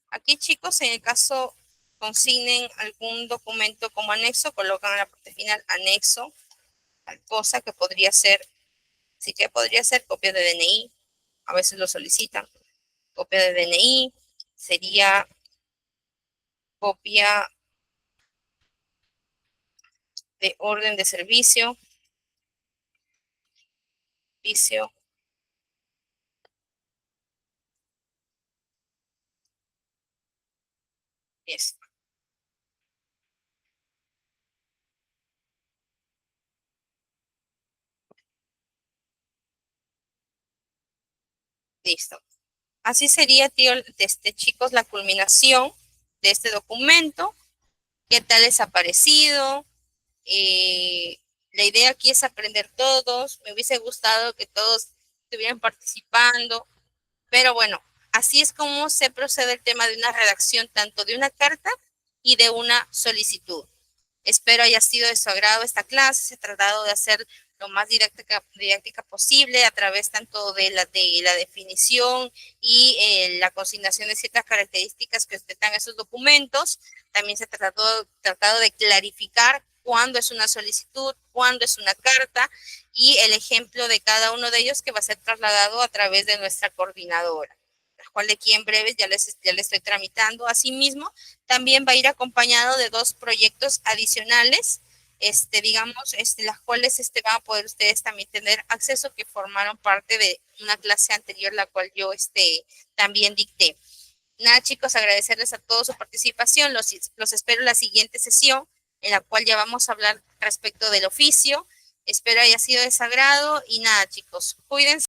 A: aquí, chicos, en el caso consignen algún documento como anexo, colocan en la parte final anexo, tal cosa que podría ser, sí que podría ser copia de DNI, a veces lo solicitan, copia de DNI, sería copia de orden de servicio, es, listo. Así sería, tío, chicos, la culminación de este documento. ¿Qué tal les ha parecido? La idea aquí es aprender todos. Me hubiese gustado que todos estuvieran participando, pero bueno, así es como se procede el tema de una redacción tanto de una carta y de una solicitud. Espero haya sido de su agrado esta clase. Se ha tratado de hacer lo más didáctica posible a través tanto de la definición y la consignación de ciertas características que ostentan esos documentos. También se ha tratado de clarificar cuándo es una solicitud, cuándo es una carta y el ejemplo de cada uno de ellos que va a ser trasladado a través de nuestra coordinadora, la cual aquí en breves ya les estoy tramitando. Asimismo, también va a ir acompañado de 2 proyectos adicionales, digamos, las cuales van a poder ustedes también tener acceso, que formaron parte de una clase anterior, la cual yo también dicté. Nada, chicos, agradecerles a todos su participación. Los espero en la siguiente sesión, en la cual ya vamos a hablar respecto del oficio. Espero haya sido de su agrado y nada, chicos, cuídense.